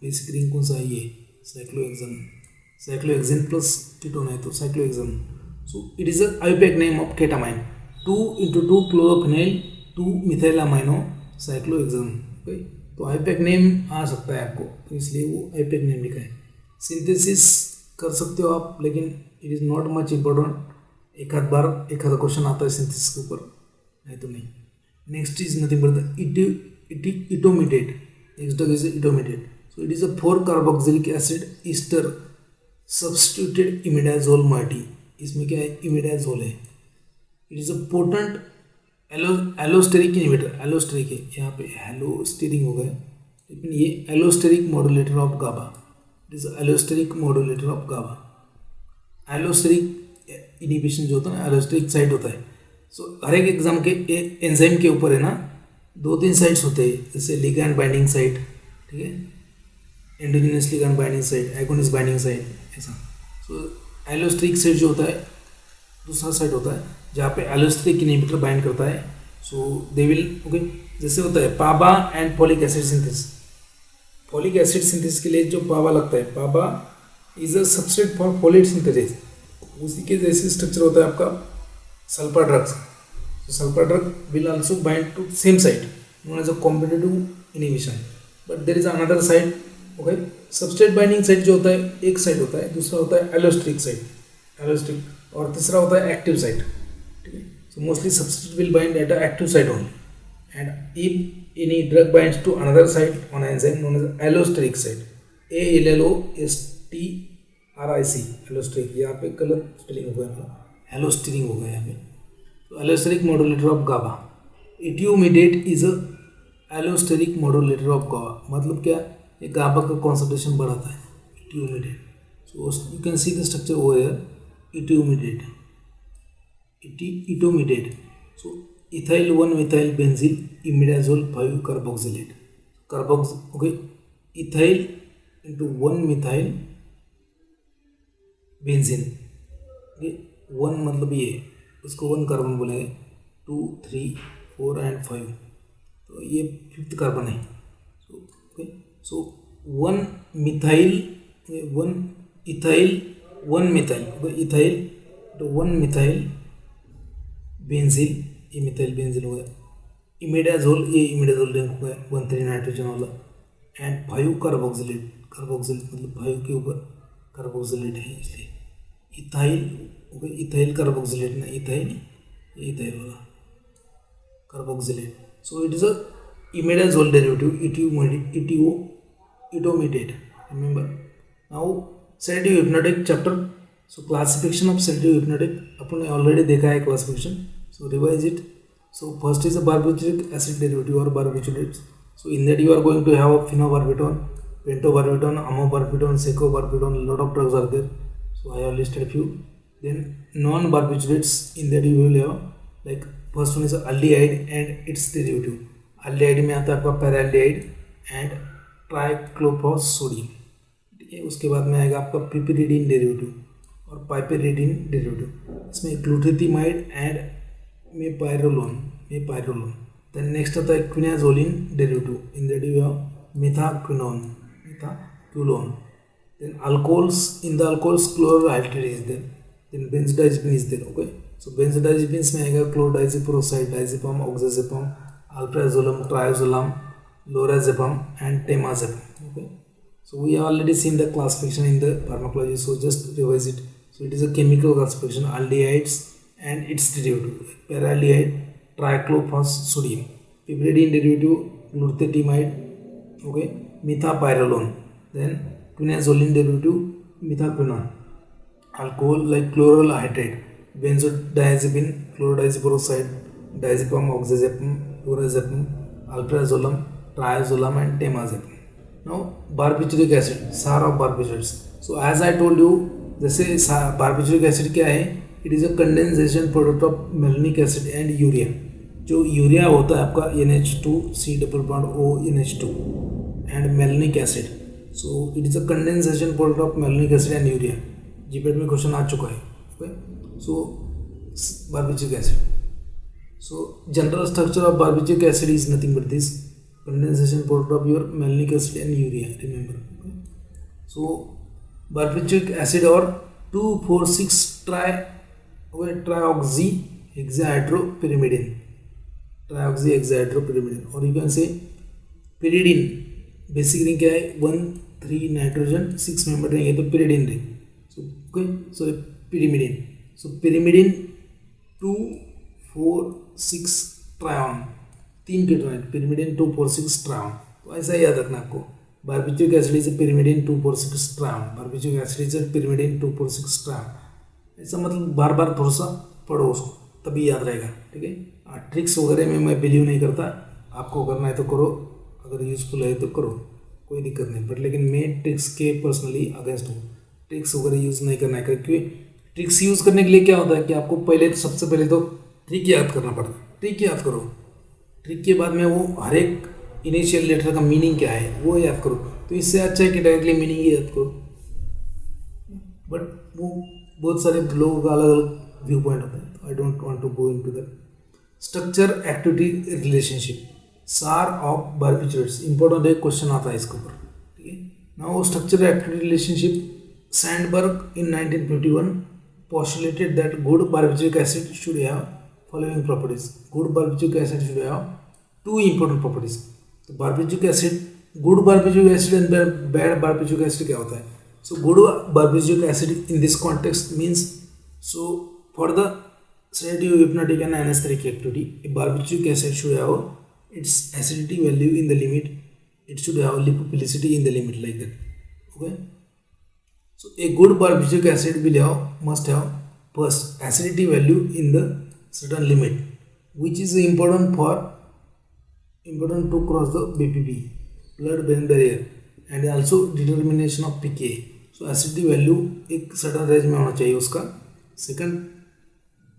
basic ring कौन सा है ये, साइक्लोहेक्सेन प्लस कीटोन है तो cyclohexanone. So it is a IUPAC name of ketamine. 2 into 2 chlorophenyl, 2 methyl amino cyclohexanone. तो आईयूपैक नेम आ सकता है आपको, तो इसलिए वो आईयूपैक नेम लिखा है. सिंथेसिस कर सकते हो आप, लेकिन it is not much important. एक आध क्वेश्चन आता है सिंथेसिस के ऊपर, नहीं तो नहीं. Next is nothing but the etomidate. Next drug is etomidate. So it is a four carboxylic acid ester substituted imidazole moiety. इसमें क्या है, इमिडाजोल है. It is a potent allosteric inhibitor, allosteric है, यहाँ पे एलोस्टेरिक हो गया, लेकिन ये allosteric modulator of GABA. It is allosteric modulator of GABA. Allosteric inhibition जो होता है ना, एलोस्टेरिक साइट होता है. सो हर एक एग्जाम के एंजाइम के ऊपर है ना 2-3 साइट्स होते हैं, जैसे लिगैंड बाइंडिंग साइट, ठीक है, endogenous ligand binding site, agonist binding site, ऐसा. सो एलोस्टेरिक साइट जो होता है दूसरा साइट होता है जहाँ पे एलोस्टेरिक इनहिबिटर बाइंड करता है. सो दे विल ओके, जैसे होता है PABA and folic acid synthesis. Folic acid synthesis के लिए जो पाबा लगता है, PABA is a substrate for folate synthesis. उसी के जैसे स्ट्रक्चर होता है आपका sulphur drugs. So sulfur drug will also bind to same site known as a competitive inhibition, but there is another site. Okay, substrate binding site जो होता है एक साइड होता है, दूसरा होता है एलोस्टेरिक साइट, एलोस्टेरिक, और तीसरा होता है एक्टिव साइट. ठीक है, so mostly substrate will bind at a active site only, and if any drug binds to another site on enzyme known as allosteric site, ALLOSTERIC, allosteric. यहाँ पे गलत spelling हो गया, एलोस्टेरिक हो गया यहाँ पे. Allosteric modulator of GABA. Etomidate is a allosteric modulator of GABA. मतलब क्या, ये गाबा का कॉन्सेंट्रेशन बढ़ाता है, etomidate. So you can see the structure over here, etomidate, etomidate. So ethyl 1 methyl benzyl imidazole 5 carboxylate, कार्बोक्स. Okay, ethyl into 1 methyl benzene. Okay, 1 मतलब ये, इसको 1 कार्बन बोलेंगे, 2, 3, 4 एंड 5. तो ये 5th कार्बन है. Okay, so 1 methyl, 1 ethyl, 1 methyl, ethyl तो 1 methyl बेंजील, ये मिथाइल बेंजील हो गया. इमिडाजोल, ये इमिडाजोल रिंग हो गया 1,3 नाइट्रोजन वाला, एंड 5 कार्बोक्सिलेट. कार्बोक्सिलेट मतलब 5 के ऊपर कार्बोक्सिलेट है, इसलिए इथाइल. ओके, इथाइल कार्बोक्सिलेट ना, इथाइल, ये इथाइल वाला carboxylate. So it is a imidazole derivative, etomidate. Remember now sedative hypnotic chapter. So classification of sedative hypnotic अपन ने ऑलरेडी देखा है classification. So revise it. So first is a barbituric acid derivative और barbiturates. So in that you are going to have a phenobarbital, pentobarbital, amobarbital, secobarbital, lot of drugs are there. So I have listed few. Then non-barbiturates, in that you will have like first one is aldehyde and its derivative. aldehyde में आता है आपका paraldehyde and ट्राइक्लोफॉस्फोडियम. ठीक है, उसके बाद में आएगा आपका पिपिरिडीन डेरिवेटिव और पाइपेरिडीन डेरिवेटिव. इसमें glutethimide and methyprylon. Then next आता है quinazoline derivative. In that you have methaqualone. Then alcohols, in the alcohols chlorhydride is there. Then benzodiazepine is there. Okay, so benzodiazepines में आएगा chlordiazepoxide, diazepam, oxazepam, alprazolam, triazolam, lorazepam and temazepam. Okay, So we have already seen the classification in the pharmacology, so just revise it. So it is a chemical classification, aldehydes and its derivative, paraldehyde, trichlorphosphodium, piperidine derivative, glutathione, okay, methapyrrolone, then quinazoline derivative, methaquinone, alcohol like chloral hydrate, benzodiazepine, chlorodiazepoxide, diazepam, oxazepam, lorazepam, alprazolam, triazolam and temazepam. Now barbituric acid, SAR of barbiturates. So as I told you, जैसे barbituric acid क्या है, it is a condensation product of malonic acid and urea. जो urea होता है आपका NH2C double bond O NH2 and malonic acid. So it is a condensation product of malonic acid and urea. GPAT में question आ चुका है. Okay? So barbituric acid. So general structure of barbituric acid is nothing but this condensation product of your malonic acid and urea. Remember. Okay? So barbituric acid or 2,4,6 trioxy hexahydropyrimidine. Trioxy hexahydropyrimidine, or you can say pyridine. Basic ring क्या है 1,3 nitrogen 6 member ring है तो pyridine ring. So okay, so pyrimidine. So pyrimidine 2,4,6 ट्रायन, 3 ketone, pyrimidine 2,4,6 ट्रायन. तो ऐसा याद रखना आपको. Barbituric acid is a pyrimidine 2,4,6 trion. Barbituric acid is a pyrimidine 2,4,6 trion. ऐसा मतलब बार बार थोड़ा सा पढ़ो उसको, तभी याद रहेगा. ठीक है. ट्रिक्स वगैरह में मैं बिलीव नहीं करता. आपको करना है तो करो, अगर यूजफुल है तो करो, कोई दिक्कत नहीं. बट लेकिन मैं ट्रिक्स के पर्सनली अगेंस्ट हूँ. ट्रिक्स वगैरह यूज़ नहीं करना है, क्योंकि ट्रिक्स यूज़ करने के लिए क्या होता है कि आपको पहले सबसे पहले तो ट्रिक याद करना पड़ता है. ट्रिक याद करो, ट्रिक के बाद में वो हर एक इनिशियल लेटर का मीनिंग क्या है वो याद करो. तो इससे अच्छा है कि डायरेक्टली मीनिंग ही याद करो. बट वो बहुत सारे लोगों का अलग अलग व्यू पॉइंट होता है. I don't want to go into that. Structure activity relationship, SAR of barbiturates. Important एक क्वेश्चन आता है इसके ऊपर. ठीक है. Now structure activity relationship, Sandberg in 1951 postulated that good barbituric acid should have following properties. Good barbituric acid should have two important properties. तो barbituric acid, good barbituric acid and bad barbituric acid क्या होता है? So good barbituric acid in this context means, so for the sedative, hypnotic and anesthetic activity, a barbituric acid should have its acidity value in the limit. It should have lipophilicity in the limit, like that. Okay. So a good barbituric acid must have first acidity value in the certain limit, which is important to cross the BPB, blood-brain barrier, and also determination of pKa. So acidity value एक certain range में होना चाहिए उसका. Second,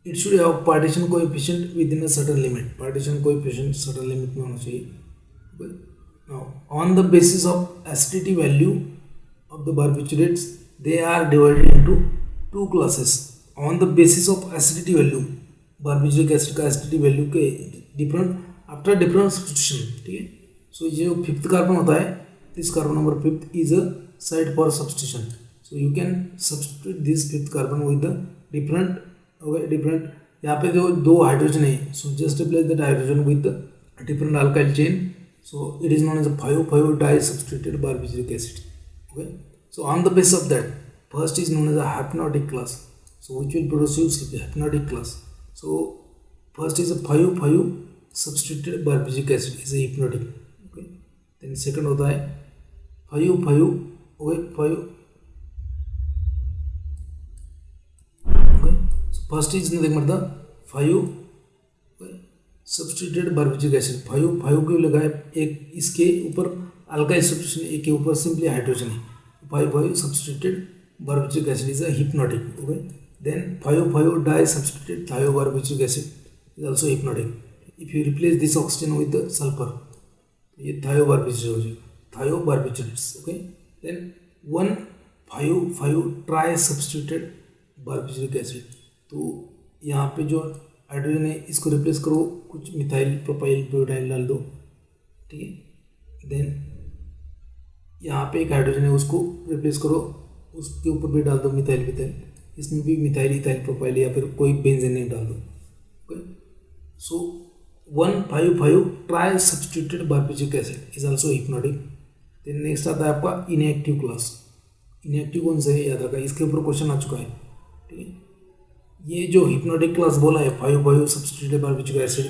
it should have partition coefficient within a certain limit. Partition coefficient certain limit में होना चाहिए. Now, on the basis of acidity value of the barbiturates, they are divided into two classes. On the basis of acidity value, barbituric acid का acidity value के different after different substitution. ठीक है. So जो fifth carbon होता है, this carbon number 5th is a site for substitution. So you can substitute this fifth carbon with the different, okay, different. यहाँ पे जो दो हाइड्रोजन है, so just replace that hydrogen with the different alkyl chain. So it is known as a 5,5 disubstituted barbituric acid. Okay. So on the basis of that, first is known as a hypnotic class. So which will produce hypnotic class. So first is a 5,5 substituted barbituric acid is a hypnotic. Okay. Then second होता है 5,5, okay, 5. Okay. So first is nothing but the 5 substituted barbituric acid. 5 क्यों लगाए? एक इसके ऊपर alkyl substitution, एक के ऊपर सिंपली हाइड्रोजन है. 5,5 substituted barbituric acid is a hypnotic. Okay. Then 5,5 disubstituted thiobarbituric acid is also hypnotic. If you replace this oxygen with the sulfur, ये thiobarbiturates हो जाएगा. Thiobarbiturates. Okay. Then 1,5,5 trisubstituted barbituric acid. तो यहाँ पे जो hydrogen है इसको रिप्लेस करो, कुछ मिथाइल प्रोपाइल ब्यूटाइल डाल दो. ठीक है. देन यहाँ पे एक हाइड्रोजन है उसको रिप्लेस करो, उसके ऊपर भी डाल दो मिथाइल मिथाइल. इसमें भी मिथाइल इथाइल प्रोपाइल या फिर कोई बेंजीन नहीं डाल दो. Okay. So 1,5,5 trisubstituted barbituric acid is also hypnotic. Then next आता है आपका इनएक्टिव क्लास। इनएक्टिव कौन सा है याद रखा, इसके ऊपर क्वेश्चन आ चुका है, ठीक है। ये जो हिप्नोटिक क्लास बोला है 5,5 substituted barbituric acid,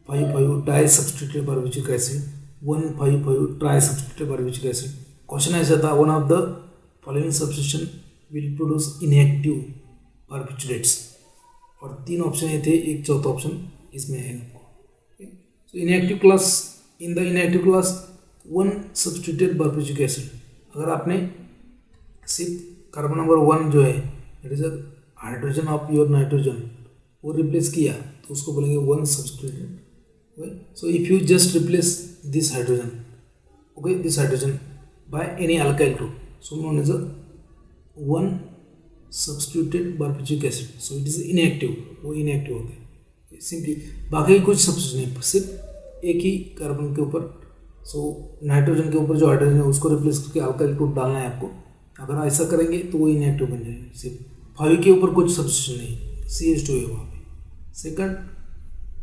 5,5 di substituted barbituric acid, 1,5,5 tri substituted barbituric acid. Question ऐसा था, one of the following substitution will produce inactive barbiturates, और 3 ऑप्शन ये थे, एक चौथा ऑप्शन इसमें है आपको। So inactive class, in the inactive class 1 substituted barbituric acid, अगर आपने सिर्फ कार्बन नंबर 1 जो है it is a hydrogen of your nitrogen वो रिप्लेस किया तो उसको बोलेंगे 1 substituted. So if you just replace this hydrogen, okay, this hydrogen by any alkyl group, so known as a 1 substituted barbituric acid, so it is inactive, वो inactive होता है simply. बाकी कुछ सब्स्टिट्यूशन नहीं, सिर्फ एक ही कार्बन के ऊपर, सो नाइट्रोजन के ऊपर जो हाइड्रोजन है उसको रिप्लेस करके अल्काइल ग्रुप डालना है आपको। अगर ऐसा करेंगे तो वो इनएक्टिव बन जाएगा। सिर्फ 5 के ऊपर कुछ सब्स्टिट्यूशन नहीं, CH2 है वहाँ पे। सेकंड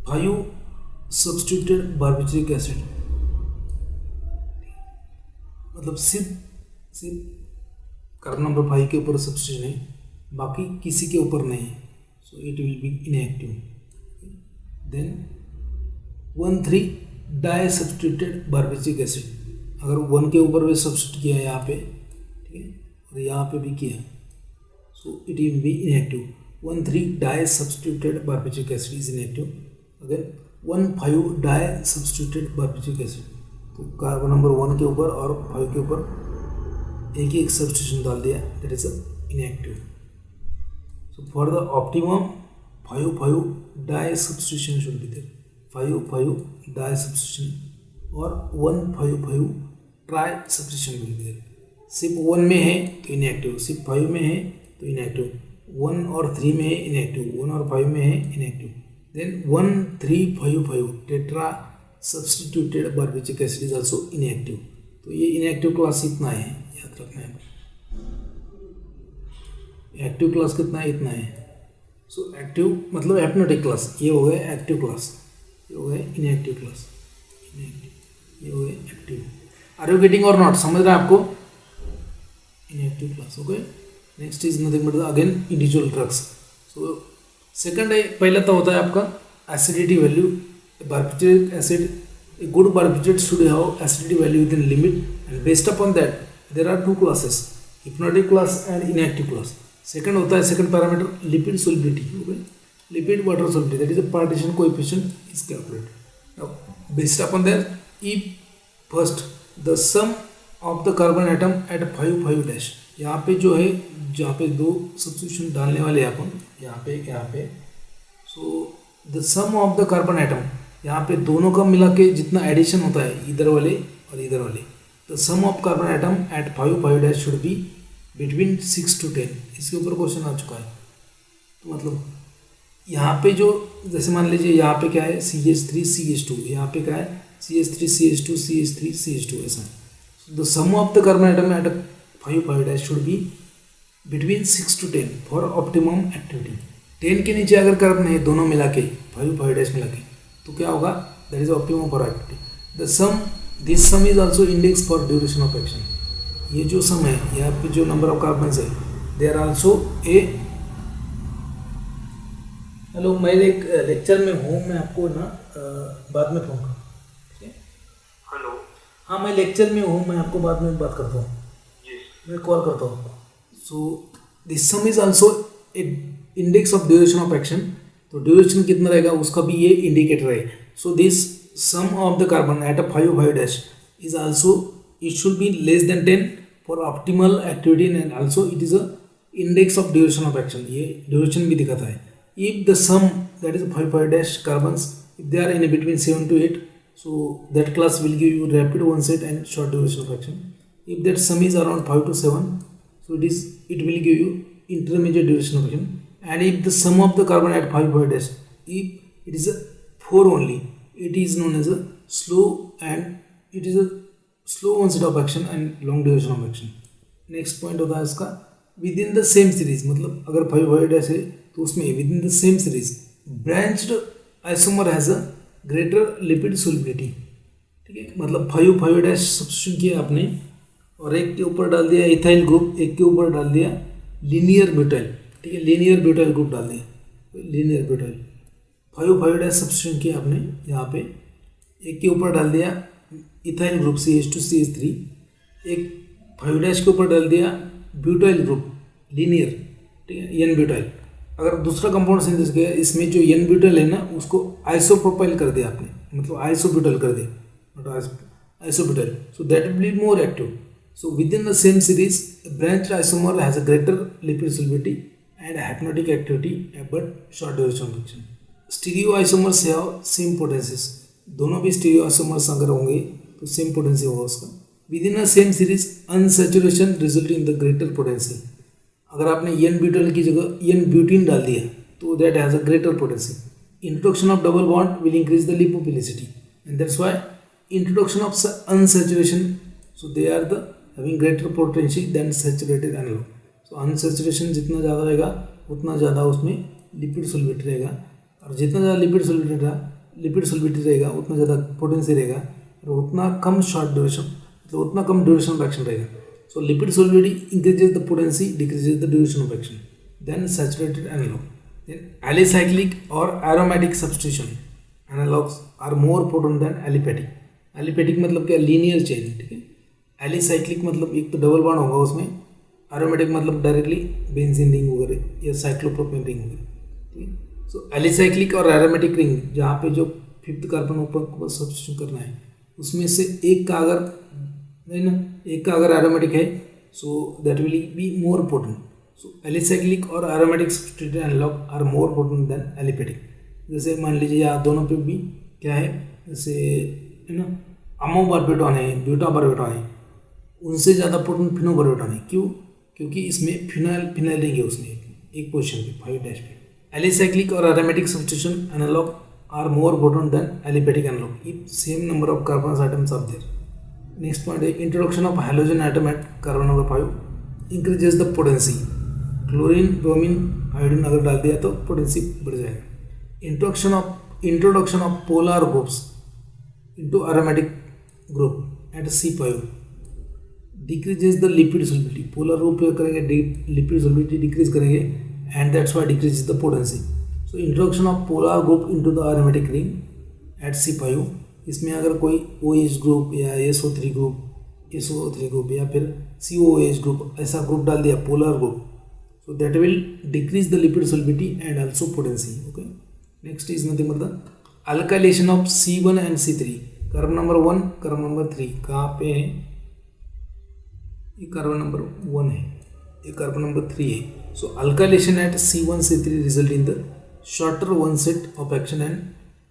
5 सब्स्टिट्यूटेड बारबिटूरिक एसिड, मतलब सिर्फ कार्बन नंबर 5 के ऊपर सब्स्टिट्यूशन है, बाकी किसी के ऊपर नहीं है, so it will be inactive. Then 1,3 di substituted barbituric acid, अगर 1 के ऊपर भी सब्स्टिट्यूट किया है यहाँ पे, ठीक है, और यहाँ पे भी किया, so it will be inactive. 1,3 di substituted barbituric acid is inactive. Again 1,5 di substituted barbituric acid, तो कार्बन नंबर 1 के ऊपर और 5 के ऊपर एक सब्स्टिट्यूशन डाल दिया, that is inactive. So for the optimum 5,5 disubstitution should be there, 5,5 disubstitution और 1,5,5 trisubstitution will be there. सिर्फ 1 में है तो इनएक्टिव, सिर्फ 5 में है तो इनएक्टिव, 1 और 3 में है इनएक्टिव, 1 और 5 में है inactive. Then 1,3,5,5 tetra substituted barbituric acid is also inactive. तो ये इनएक्टिव क्लास इतना है, याद रखना है। एक्टिव क्लास कितना है, इतना है। सो एक्टिव मतलब हिप्नोटिक क्लास, ये हो गया एक्टिव क्लास, ये हो गया इनएक्टिव क्लास, इनएक्टिव, ये हो गया active. Are you getting or not, समझ रहा है आपको? Inactive class, okay. Next is nothing but again individual drugs. So second है, पहला तो होता है आपका acidity value. Barbituric acid, a good barbiturate should have acidity value within limit, and based upon that there are 2 classes, hypnotic class and inactive class. Second होता है, second parameter lipid solubility, okay, lipid water solubility, that is a partition coefficient is calculated. Now based upon that, if first the sum of the carbon atom at 5,5 यहाँ पे जो है, जहाँ पे 2 substitution डालने वाले हैं अपन, यहाँ पे so the sum of the carbon atom, यहाँ पे दोनों का मिला के जितना एडिशन होता है इधर वाले और इधर वाले, the sum of carbon atom at 5,5 should be between 6 to 10। इसके ऊपर क्वेश्चन आ चुका है। तो मतलब यहाँ पे जो, जैसे मान लीजिए यहाँ पे क्या है, CH3 CH2, यहाँ पे क्या है, CH3 CH2 CH3 CH2, ऐसा। The sum of the carbon atom at 5,5 should be between 6 to 10 for optimum activity। 10 के नीचे अगर कार्बन है दोनों मिला के, 5,5 मिला के, तो क्या होगा, that is optimum for activity। The sum, this sum is also index for duration of action। ये जो सम है, यहाँ पे जो नंबर ऑफ कार्बन है, they are also a, hello, मैं एक लेक्चर में हूँ, मैं आपको ना बाद में फोन करूँ। हाँ, मैं लेक्चर में हूँ, मैं आपको बाद में बात करता हूँ, मैं कॉल करता हूँ आपको। So this sum is also a index of duration of action, तो ड्यूरेशन कितना रहेगा उसका भी ये इंडिकेटर है। So this sum of the carbon at 5,5 is also, it should be less than 10 for optimal activity, and also it is a index of duration of action, ये duration भी दिखाता है। If the sum that is 5,5 carbons, if they are in between 7 to 8, so that class will give you rapid onset and short duration of action. If that sum is around 5 to 7, so it will give you intermediate duration of action. And if the sum of the carbon at 5,5 if it is a 4 only, it is known as a slow, and it is a slow onset of action and long duration of action. Next point होता है इसका within the same series, मतलब अगर 5,5 है तो उसमें within the same series branched isomer has a greater lipid solubility, ठीक है, मतलब 5 डैश सब्स्टिट्यूशन किया आपने और एक के ऊपर डाल दिया इथाइल ग्रुप, एक के ऊपर डाल दिया लीनियर ब्यूटाइल, ठीक है, लीनियर ब्यूटाइल ग्रुप डाल दिया, लीनियर ब्यूटाइल 5 डैश सब्स्टिट्यूशन किया आपने यहाँ पे, एक के ऊपर डाल दिया इथाइल ग्रुप CH2CH3, एक 5 डैश के ऊपर डाल दिया ब्यूटाइल ग्रुप लीनियर, ठीक है, एन ब्यूटाइल। अगर दूसरा कंपाउंड सिंथेसिस किया इसमें जो एन ब्यूटाइल है ना उसको आइसोप्रोपाइल कर दिया आपने, मतलब आइसोब्यूटाइल कर दिया, not isobutyl, so that will be more active. So within the same series, a branched isomer has a greater lipid solubility and hypnotic activity but short duration of action. Stereo isomers have same potencies. दोनों भी stereo isomers अगर होंगे तो same potency होगा उसका. Within a same series, unsaturation result in the greater potency. अगर आपने N-butyl की जगह N-butene डाल दिया तो that has a greater potency. Introduction of double bond will increase the lipophilicity and that's why introduction of unsaturation, so they are the having greater potency than saturated analog. So unsaturation जितना ज़्यादा रहेगा उतना ज़्यादा उसमें lipid solubility रहेगा और जितना ज़्यादा लिपिड सोलिबिलिटी रहेगा उतना ज़्यादा पोटेंसी रहेगा और उतना कम शॉर्ट ड्यूरेशन, मतलब उतना कम ड्यूरेशन ऑफ एक्शन रहेगा. So lipid solubility increases the potency, decreases the duration of action than saturated analogue. Then alicyclic or aromatic substitution analogues are more potent than aliphatic. Aliphatic मतलब क्या, linear chain, ठीक है. Alicyclic मतलब एक तो double bond होगा उसमें, aromatic मतलब डायरेक्टली बेंजीन रिंग वगैरह या साइक्लोप्रोपेन रिंग वगैरह, ठीक है. सो एलिसाइक्लिक और एरोमेटिक रिंग जहाँ पे जो 5th कार्बन ऊपर सब्स्टिट्यूशन करना है उसमें से एक का अगर नहीं ना, एक का अगर एरोमेटिक है so that will be more potent. So alicyclic or aromatic substituted analogue are more potent than aliphatic. जैसे मान लीजिए यहाँ दोनों पे भी क्या है, जैसे है ना अमोबार्बिटॉन है, ब्यूटाबार्बिटॉन है, उनसे ज़्यादा पोटेंट फिनोबार्बिटॉन है. क्यों? क्योंकि इसमें फिनाइल रिंग है उसमें एक पोजीशन पे 5 डैश पे. Alicyclic or aromatic substitution analogue are more potent than aliphatic analogue if same number of carbon atoms are there. Next point है introduction of halogen atom at carbon number 5 increases the potency. Chlorine, bromine, iodine अगर डाल दिया तो potency बढ़ जाएगा. Introduction of polar groups into aromatic group at C5 decreases the lipid solubility. Polar group करेंगे lipid solubility decrease करेंगे and that's why decreases the potency. So introduction of polar group into the aromatic ring at C5, इसमें अगर कोई OH group या SO3 group या फिर COOH group ऐसा group डाल दिया polar group, so that will decrease the lipid solubility and also potency. Okay, next is nothing मतलब alkylation of C1 and C3. Carbon number 1, carbon number 3 कहाँ पे है? ये कार्बन नंबर 1 है, ये कार्बन नंबर 3 है. So alkylation at C1 C3 result in the shorter onset of action and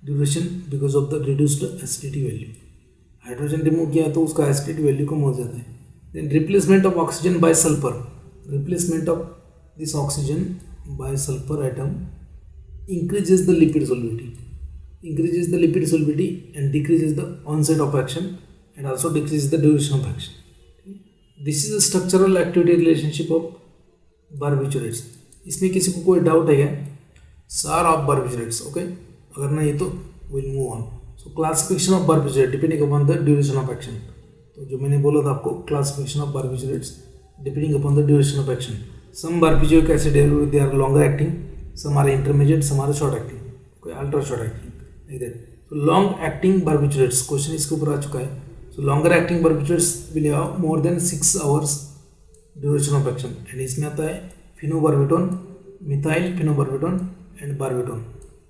duration because of the reduced acidity value. Hydrogen remove किया तो उसका एसिडिटी वैल्यू कम हो जाता है. Then replacement of oxygen by sulphur. Replacement of this oxygen by sulphur atom increases the lipid solubility and decreases the onset of action and also decreases the duration of action. This is a structural activity relationship of barbiturates. इसमें किसी को कोई doubt है क्या? SAR of barbiturates, okay? अगर नहीं तो we'll move on. So classification of barbiturates depending upon the duration of action. तो जो मैंने बोला था आपको classification of barbiturates depending upon the duration of action. Some barbituric acid derivatives they are longer acting. Some are intermediate, some are short acting, कोई ultra short acting like that. So long acting barbiturates question इसके ऊपर आ चुका है. So longer acting barbiturates will have more than 6 hours duration of action and इसमें आता है phenobarbital, methyl phenobarbital and barbital,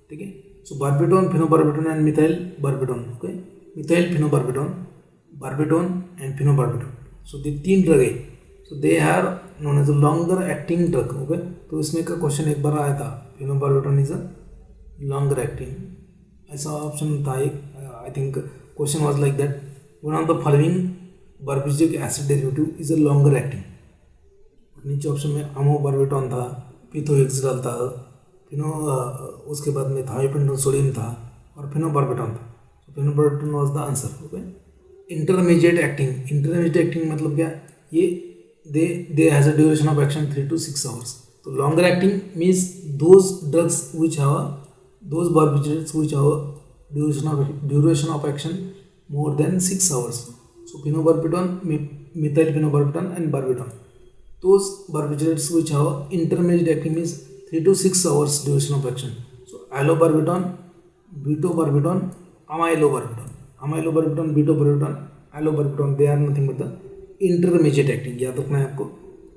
ठीक है. So barbital, phenobarbital and methyl barbital, okay. Methyl phenobarbital, barbital and phenobarbital. So the 3 drug है. So they are known as a longer acting drug, okay. तो इसमें का question एक बार आया था, phenobarbital is a longer acting, ऐसा option था एक. I think question was like that, one of the following barbituric acid derivative is a longer acting. नीचे ऑप्शन में अमोबार्बिटॉन था, पिथोहेक्सिडाल था, उसके बाद में थायोपेंटोन सोडियम था और फिनोबार्बिटॉन था. Phenobarbitone was the answer, okay. Intermediate acting मतलब क्या, ये they has a duration of action 3 to 6 hours. So longer acting means those drugs which have those barbiturates which have duration of action more than 6 hours. So phenobarbital, methyl phenobarbital and barbital. Those barbiturates which have intermediate acting means 3 to 6 hours duration of action. So allobarbital, butobarbital, amylobarbital, butobarbital, allobarbital, they are nothing but the intermediate acting. याद रखना है आपको.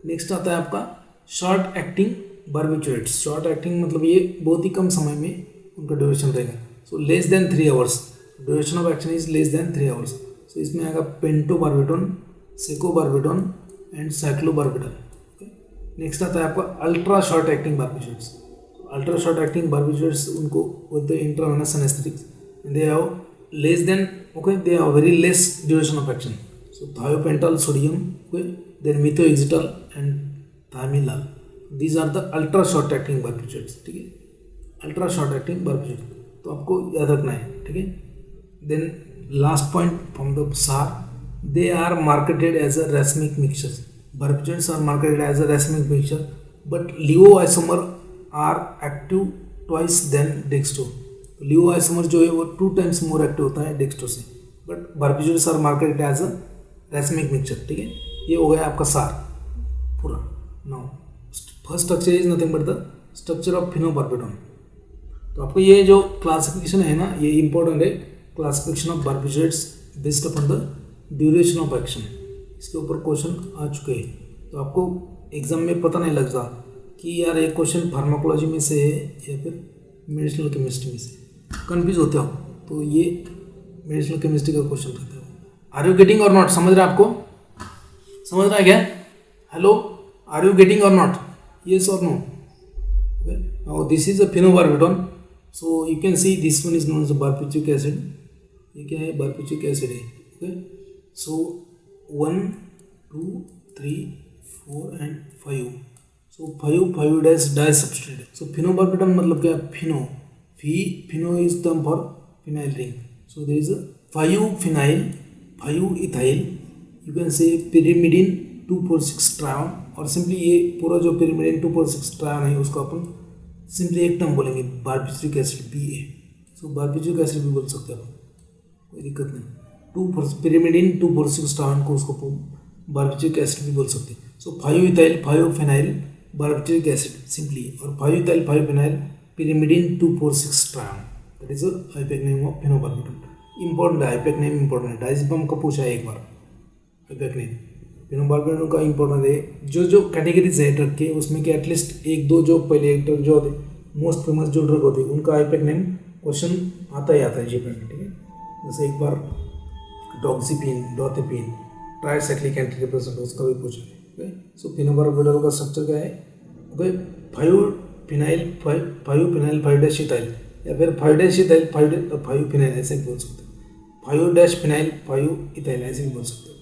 Next आता है आपका short acting barbiturates. Short acting मतलब ये बहुत ही कम समय में उनका ड्यूरेशन रहेगा. So less than 3 hours, duration of action is less than 3 hours. So इसमें आएगा पेंटोबार्बिटोन, सेकोबार्बिटोन एंड साइक्लोबार्बिटल. नेक्स्ट आता है आपका ultra short acting barbiturates. Ultra short acting barbiturates उनको बोलते हैं intravenous anaesthetics. They have less than they have very less duration of action. So thiopental sodium, then methoxetal and thiamilal. These are the ultra short acting barbiturates. ठीक है, ultra short acting barbiturate तो आपको याद रखना है. ठीक है. Then last point from the SAR, they are marketed as a racemic mixture. Barbiturates are marketed as a racemic mixture but laevo isomer are active twice than dextro. Laevo isomer जो है वो 2 times मोर एक्टिव होता है dextro से, but barbiturates are marketed as a racemic mixture. ठीक है, ये हो गया आपका सार पूरा. Now first structure is nothing but the structure of phenobarbitone. तो आपको ये जो क्लासिफिकेशन है ना, ये इंपॉर्टेंट है. Classification of barbiturates based upon the duration of action. इसके ऊपर क्वेश्चन आ चुके हैं. तो आपको एग्जाम में पता नहीं लगता कि यार ये क्वेश्चन फार्माकोलॉजी में से है या फिर मेडिसिनल केमिस्ट्री में से. कन्फ्यूज होते हो तो ये मेडिसिनल केमिस्ट्री का क्वेश्चन रहता है. Are you getting or not? समझ रहे हैं आपको? समझ रहा है क्या? Hello, are you getting or not? Yes or no? Now this is a phenobarbitone. So you can see this one is known as barbituric acid. ये क्या है? बार्बिट्रिक एसिड है. Okay, so 1 2 3 4 and 5. So 5 dash di substrate है. So phenobarbitone मतलब क्या? Pheno is term for phenyl ring. So there is a 5 phenyl 5 ethyl, you can say pyrimidine 2,4,6 trione. और simply ये पूरा जो pyrimidine 2,4,6 ट्रायोन है उसको अपन सिंपली एक टर्म बोलेंगे बार्बिट्रिक एसिड BA. सो बार्बिट्रिक एसिड भी बोल सकते हैं अपन, कोई दिक्कत नहीं. pyrimidine 2,4,6 ट्रायोन को उसको बार्बिट्रिक एसिड भी बोल सकते हैं. सो 5 इथाइल 5 फिनाइल बार्बिट्रिक एसिड सिंपली, और 5 ethyl 5 phenyl pyrimidine 2,4,6 trione. That is IUPAC name of phenobarbitone. Important है, आईपैक नेम इंपॉर्टेंट है. डायज़ेपम का पूछा है एक बार आईपैक नेम. फिनोबार्बिटोन का इंपॉर्टेंट है. जो कैटेगरीज है ड्रग के उसमें कि एटलीस्ट 1-2 जो पहले एक ड्रग जो होते मोस्ट फेमस जो ड्रग होती है उनका आईपैक नेम क्वेश्चन आता ही आता है जीपैक में. ठीक है, जैसे एक बार डॉक्सीपिन, डोथेपिन, ट्राइसाइक्लिक एंटी डिप्रेसेंट उसका भी पूछा है. सो फिनोबार्बिटोन का स्ट्रक्चर क्या है? 5 फिनाइल 5 डैश इथाइल या फिर 5 डैश इथाइल 5 फिनाइल ऐसे भी बोल सकते हैं. 5 डैश फिनाइल 5 इथाइल ऐसे भी बोल सकते हो.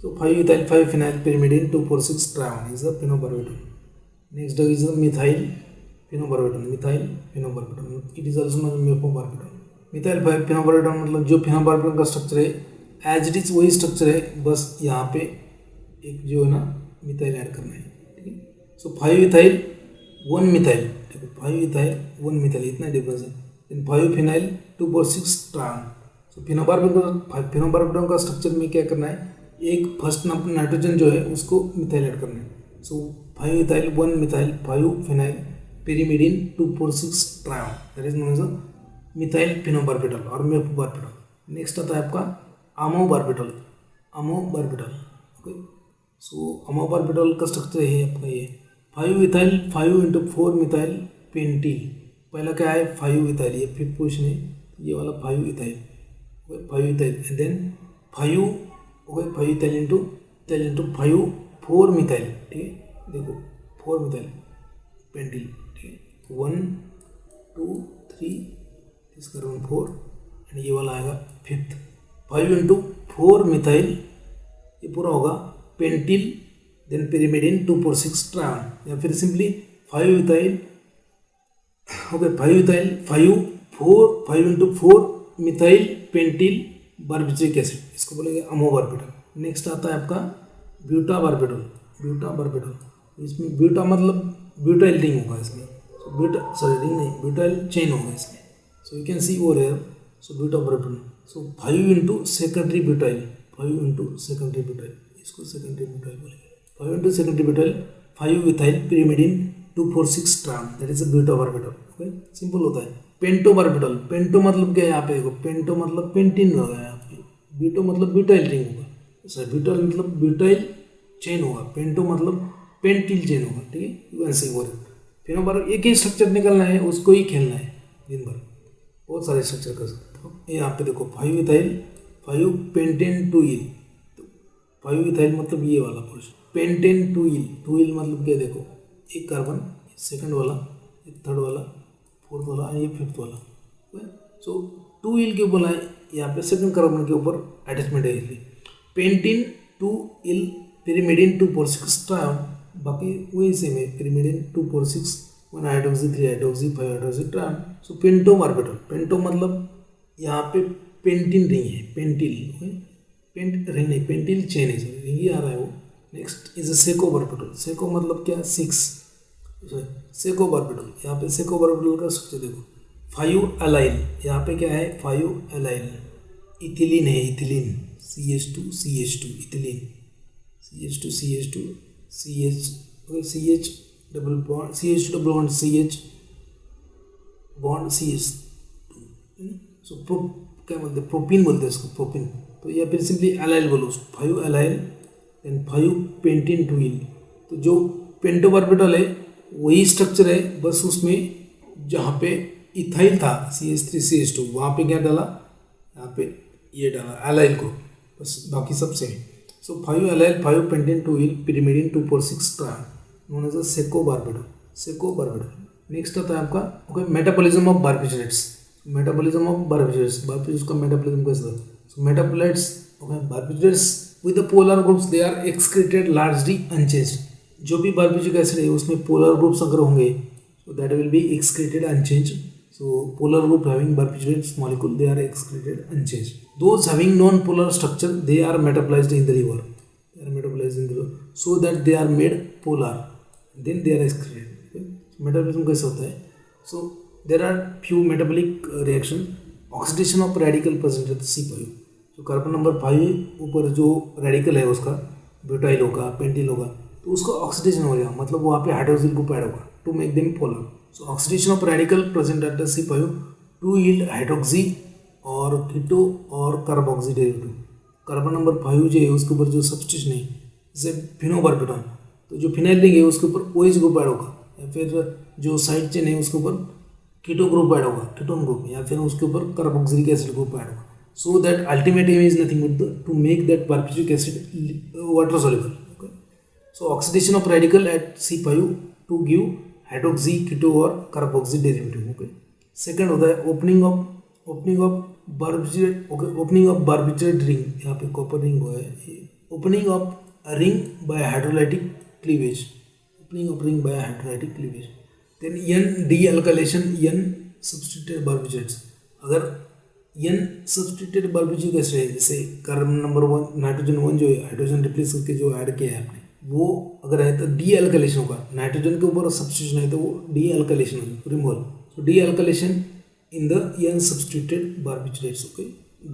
So 5 ethyl 5 phenyl pyrimidine 2,4,6 trione is a phenobarbital. Next drug is a methyl phenobarbital. It is also known as mepobarbital. methyl phenobarbital मतलब जो phenobarbital का स्ट्रक्चर है एज इट इज वही स्ट्रक्चर है, बस यहाँ पे एक जो है ना मिथाइल ऐड करना है. ठीक है. So 5 ethyl 1 methyl. देखो 5 इथाइल 1 मिथाइल इतना डिफरेंस है. Then 5 phenyl 2,4,6 trione. So phenobarbitone का स्ट्रक्चर में क्या करना है? एक फर्स्ट नाइट्रोजन जो है उसको मिथाइल ऐड करना है. So 5 ethyl 1 methyl 5 phenyl pyrimidine 2,4,6 trione. That is known as methyl phenobarbital और मेपोबार्बिटल. नेक्स्ट आता है आपका अमोबार्बिटल. ओके, सो अमोबार्बिटल का स्ट्रक्चर है आपका ये 5 इथाइल 5 × 4 मिथाइल पेंटिल. पहला क्या है? 5 इथाइल, ये 5th पोजिशन है. ये वाला 5 ethyl 5 ethyl and then 5 ethyl into 5 4 methyl. ठीक है, देखो 4 मिथाइल पेंटिल. ठीक है, 1 2 3 इसका 4 एंड ये वाला आएगा 5th. 5 × 4 मिथाइल ये पूरा होगा पेंटिल देन pyrimidine 2,4,6 ट्रायोन. या फिर simply 5 ethyl 5 ethyl 5 × 4 methyl pentyl barbituric acid, इसको बोलेंगे अमोबार्बिटल. नेक्स्ट आता है आपका ब्यूटाबार्बिटल. इसमें ब्यूटा मतलब ब्यूटाइल रिंग होगा इसमें. ब्यूटाइल चेन होगा इसमें. So you can see over here. So butabarbital so 5 into secondary butyl, 5 into secondary butyl, इसको सेकेंडरी ब्यूटाइल बोलेंगे, 5 into secondary butyl, 5 ethyl pyrimidine 246 trione, that is a butabarbital. Okay, simple होता है। पेंटो बारबिटल, pento मतलब क्या है यहाँ पे देखो, पेंटो मतलब पेंटिन होगा यहाँ पे, ब्यूटो मतलब ब्यूटाइल रिंग होगा, सॉरी ब्यूटाइल मतलब ब्यूटाइल चेन होगा, पेंटो मतलब पेंटिल चेन होगा, ठीक है, वैसे ही बोल। फिर बार एक ही स्ट्रक्चर निकलना है, उसको ही खेलना है दिन भर, बहुत सारे स्ट्रक्चर कर सकते हो। यहाँ पे देखो 5 इथाइल 5 पेंटेन 2 इल, तो 5 इथाइल मतलब ये वाला पोर्शन, पेंटेन 2 इल, 2 इल मतलब क्या देखो, एक कार्बन, सेकंड वाला, ये थर्ड वाला, फोर्थ वाला, ये फिफ्थ वाला। सो 2 इल के ऊपर है, यहाँ पे सेकंड कार्बन के ऊपर अटैचमेंट है, इसलिए पेंटिन 2 इल pyrimidine 246 ट्राम, बाकी वही सेम है, pyrimidine 246 1 hydroxy 3 hydroxy 5 hydroxy trione. So pentobarbital, pento मतलब यहाँ पे पेंटिन रिंग है, पेंटिल, पेंट रिंग नहीं, पेंटिल चेन है, सॉरी रिंग ही आ रहा है वो। Next is secobarbital, seco मतलब क्या, 6, सेको बारबिटल, यहाँ पे सेको बारबिटल का स्ट्रक्चर देखो, 5 अलाइल, यहाँ पे क्या है 5 अलाइल, इथिलीन है, ethylene CH2 CH2 ethylene, CH2 CH2 CH, CH double bond, CH double bond CH bond CH2, सो क्या बोलते हैं, प्रोपिन बोलते हैं इसको, प्रोपिन। तो या फिर सिंपली अलाइल बोलो, 5 अलाइल एंड 5 पेंटिन 2 इल। तो जो पेंटो बारबिटल है वही स्ट्रक्चर है, बस उसमें जहाँ पे इथाइल था CH3 CH2, वहाँ पे क्या डाला, यहाँ पे ये डाला अलाइल को, बस बाकी सब सेम। सो 5 अलाइल 5 पेंटेन 2 इल pyrimidine 246 trione, known as a secobarbital, secobarbital. Next आता है आपका okay, metabolism of barbiturates, metabolism of barbiturates, barbiturates का मेटाबॉलिज्म कैसा है। So metabolites okay, barbiturates with the polar groups they are excreted largely unchanged, जो भी barbituric acid है उसमें पोलर ग्रुप्स अगर होंगे so that will be excreted unchanged. So polar group having barbiturates molecule, they are excreted unchanged. Those having non-polar structure, they are metabolized in the liver. They are metabolized in the liver so that they are made polar. Then they are excreted. Okay? So metabolism कैसे होता है? So there are few metabolic reaction. Oxidation of radical present at C5. So carbon number 5 ऊपर जो radical है उसका butyl होगा, pentyl होगा, तो उसका ऑक्सीडेशन हो जाएगा, मतलब वहाँ पे हाइड्रोक्सिल ग्रुप ऐड होगा to make them polar. So oxidation of radical present at C5 to yield hydroxy और कीटो और कार्बोक्सी डेरिवेटिव। कार्बन नंबर 5 जो है उसके ऊपर जो सब्स्टिट्यूशन है जैसे फिनोबारबिटॉन, तो जो फिनाइल रिंग है उसके ऊपर OH ग्रुप ऐड होगा, या फिर जो साइड चेन है उसके ऊपर कीटो ग्रुप ऐड होगा, कीटोन ग्रुप, या फिर उसके ऊपर कार्बोक्सिलिक एसिड ग्रुप ऐड होगा। So that ultimate aim is nothing but to make that barbituric acid water soluble. Okay. So oxidation of radical at C5 to give hydroxy, keto or carboxy derivative. Okay. Second होता है opening of barbiturate. Okay. Opening of barbiturate ring, यहाँ पे copper ring हुआ है. Opening of a ring by hydrolytic cleavage. Opening of ring by hydrolytic cleavage. Then N dealkylation, N substituted barbiturates. अगर N substituted barbituric acid है, जैसे carbon number 1 nitrogen 1 जो है hydrogen replace करके जो ऐड किया है आपने, वो अगर है तो डी अल्काइलेशन होगा, नाइट्रोजन के ऊपर सब्सटीट्यूशन है तो वो डी अल्काइलेशन होगा, removal. So dealkylation in the N substituted barbiturates. Okay,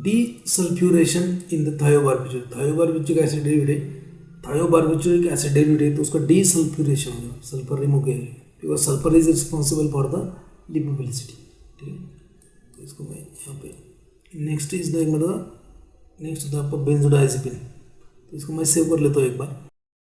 desulphuration in the thiobarbiturate, thiobarbituric acid derivative है, थायोबारबिटरिक एसिड डेरिवेटिव है तो उसका डी सल्फ्यूरेशन होगा, सल्फर रिमूव किया जाएगा, because sulphur is responsible for the lipophilicity. ठीक है, तो इसको मैं यहाँ पे नेक्स्ट इज द मतलब नेक्स्ट होता है आपका बेंजोडाइजेपिन, तो इसको मैं सेव कर लेता हूँ एक बार।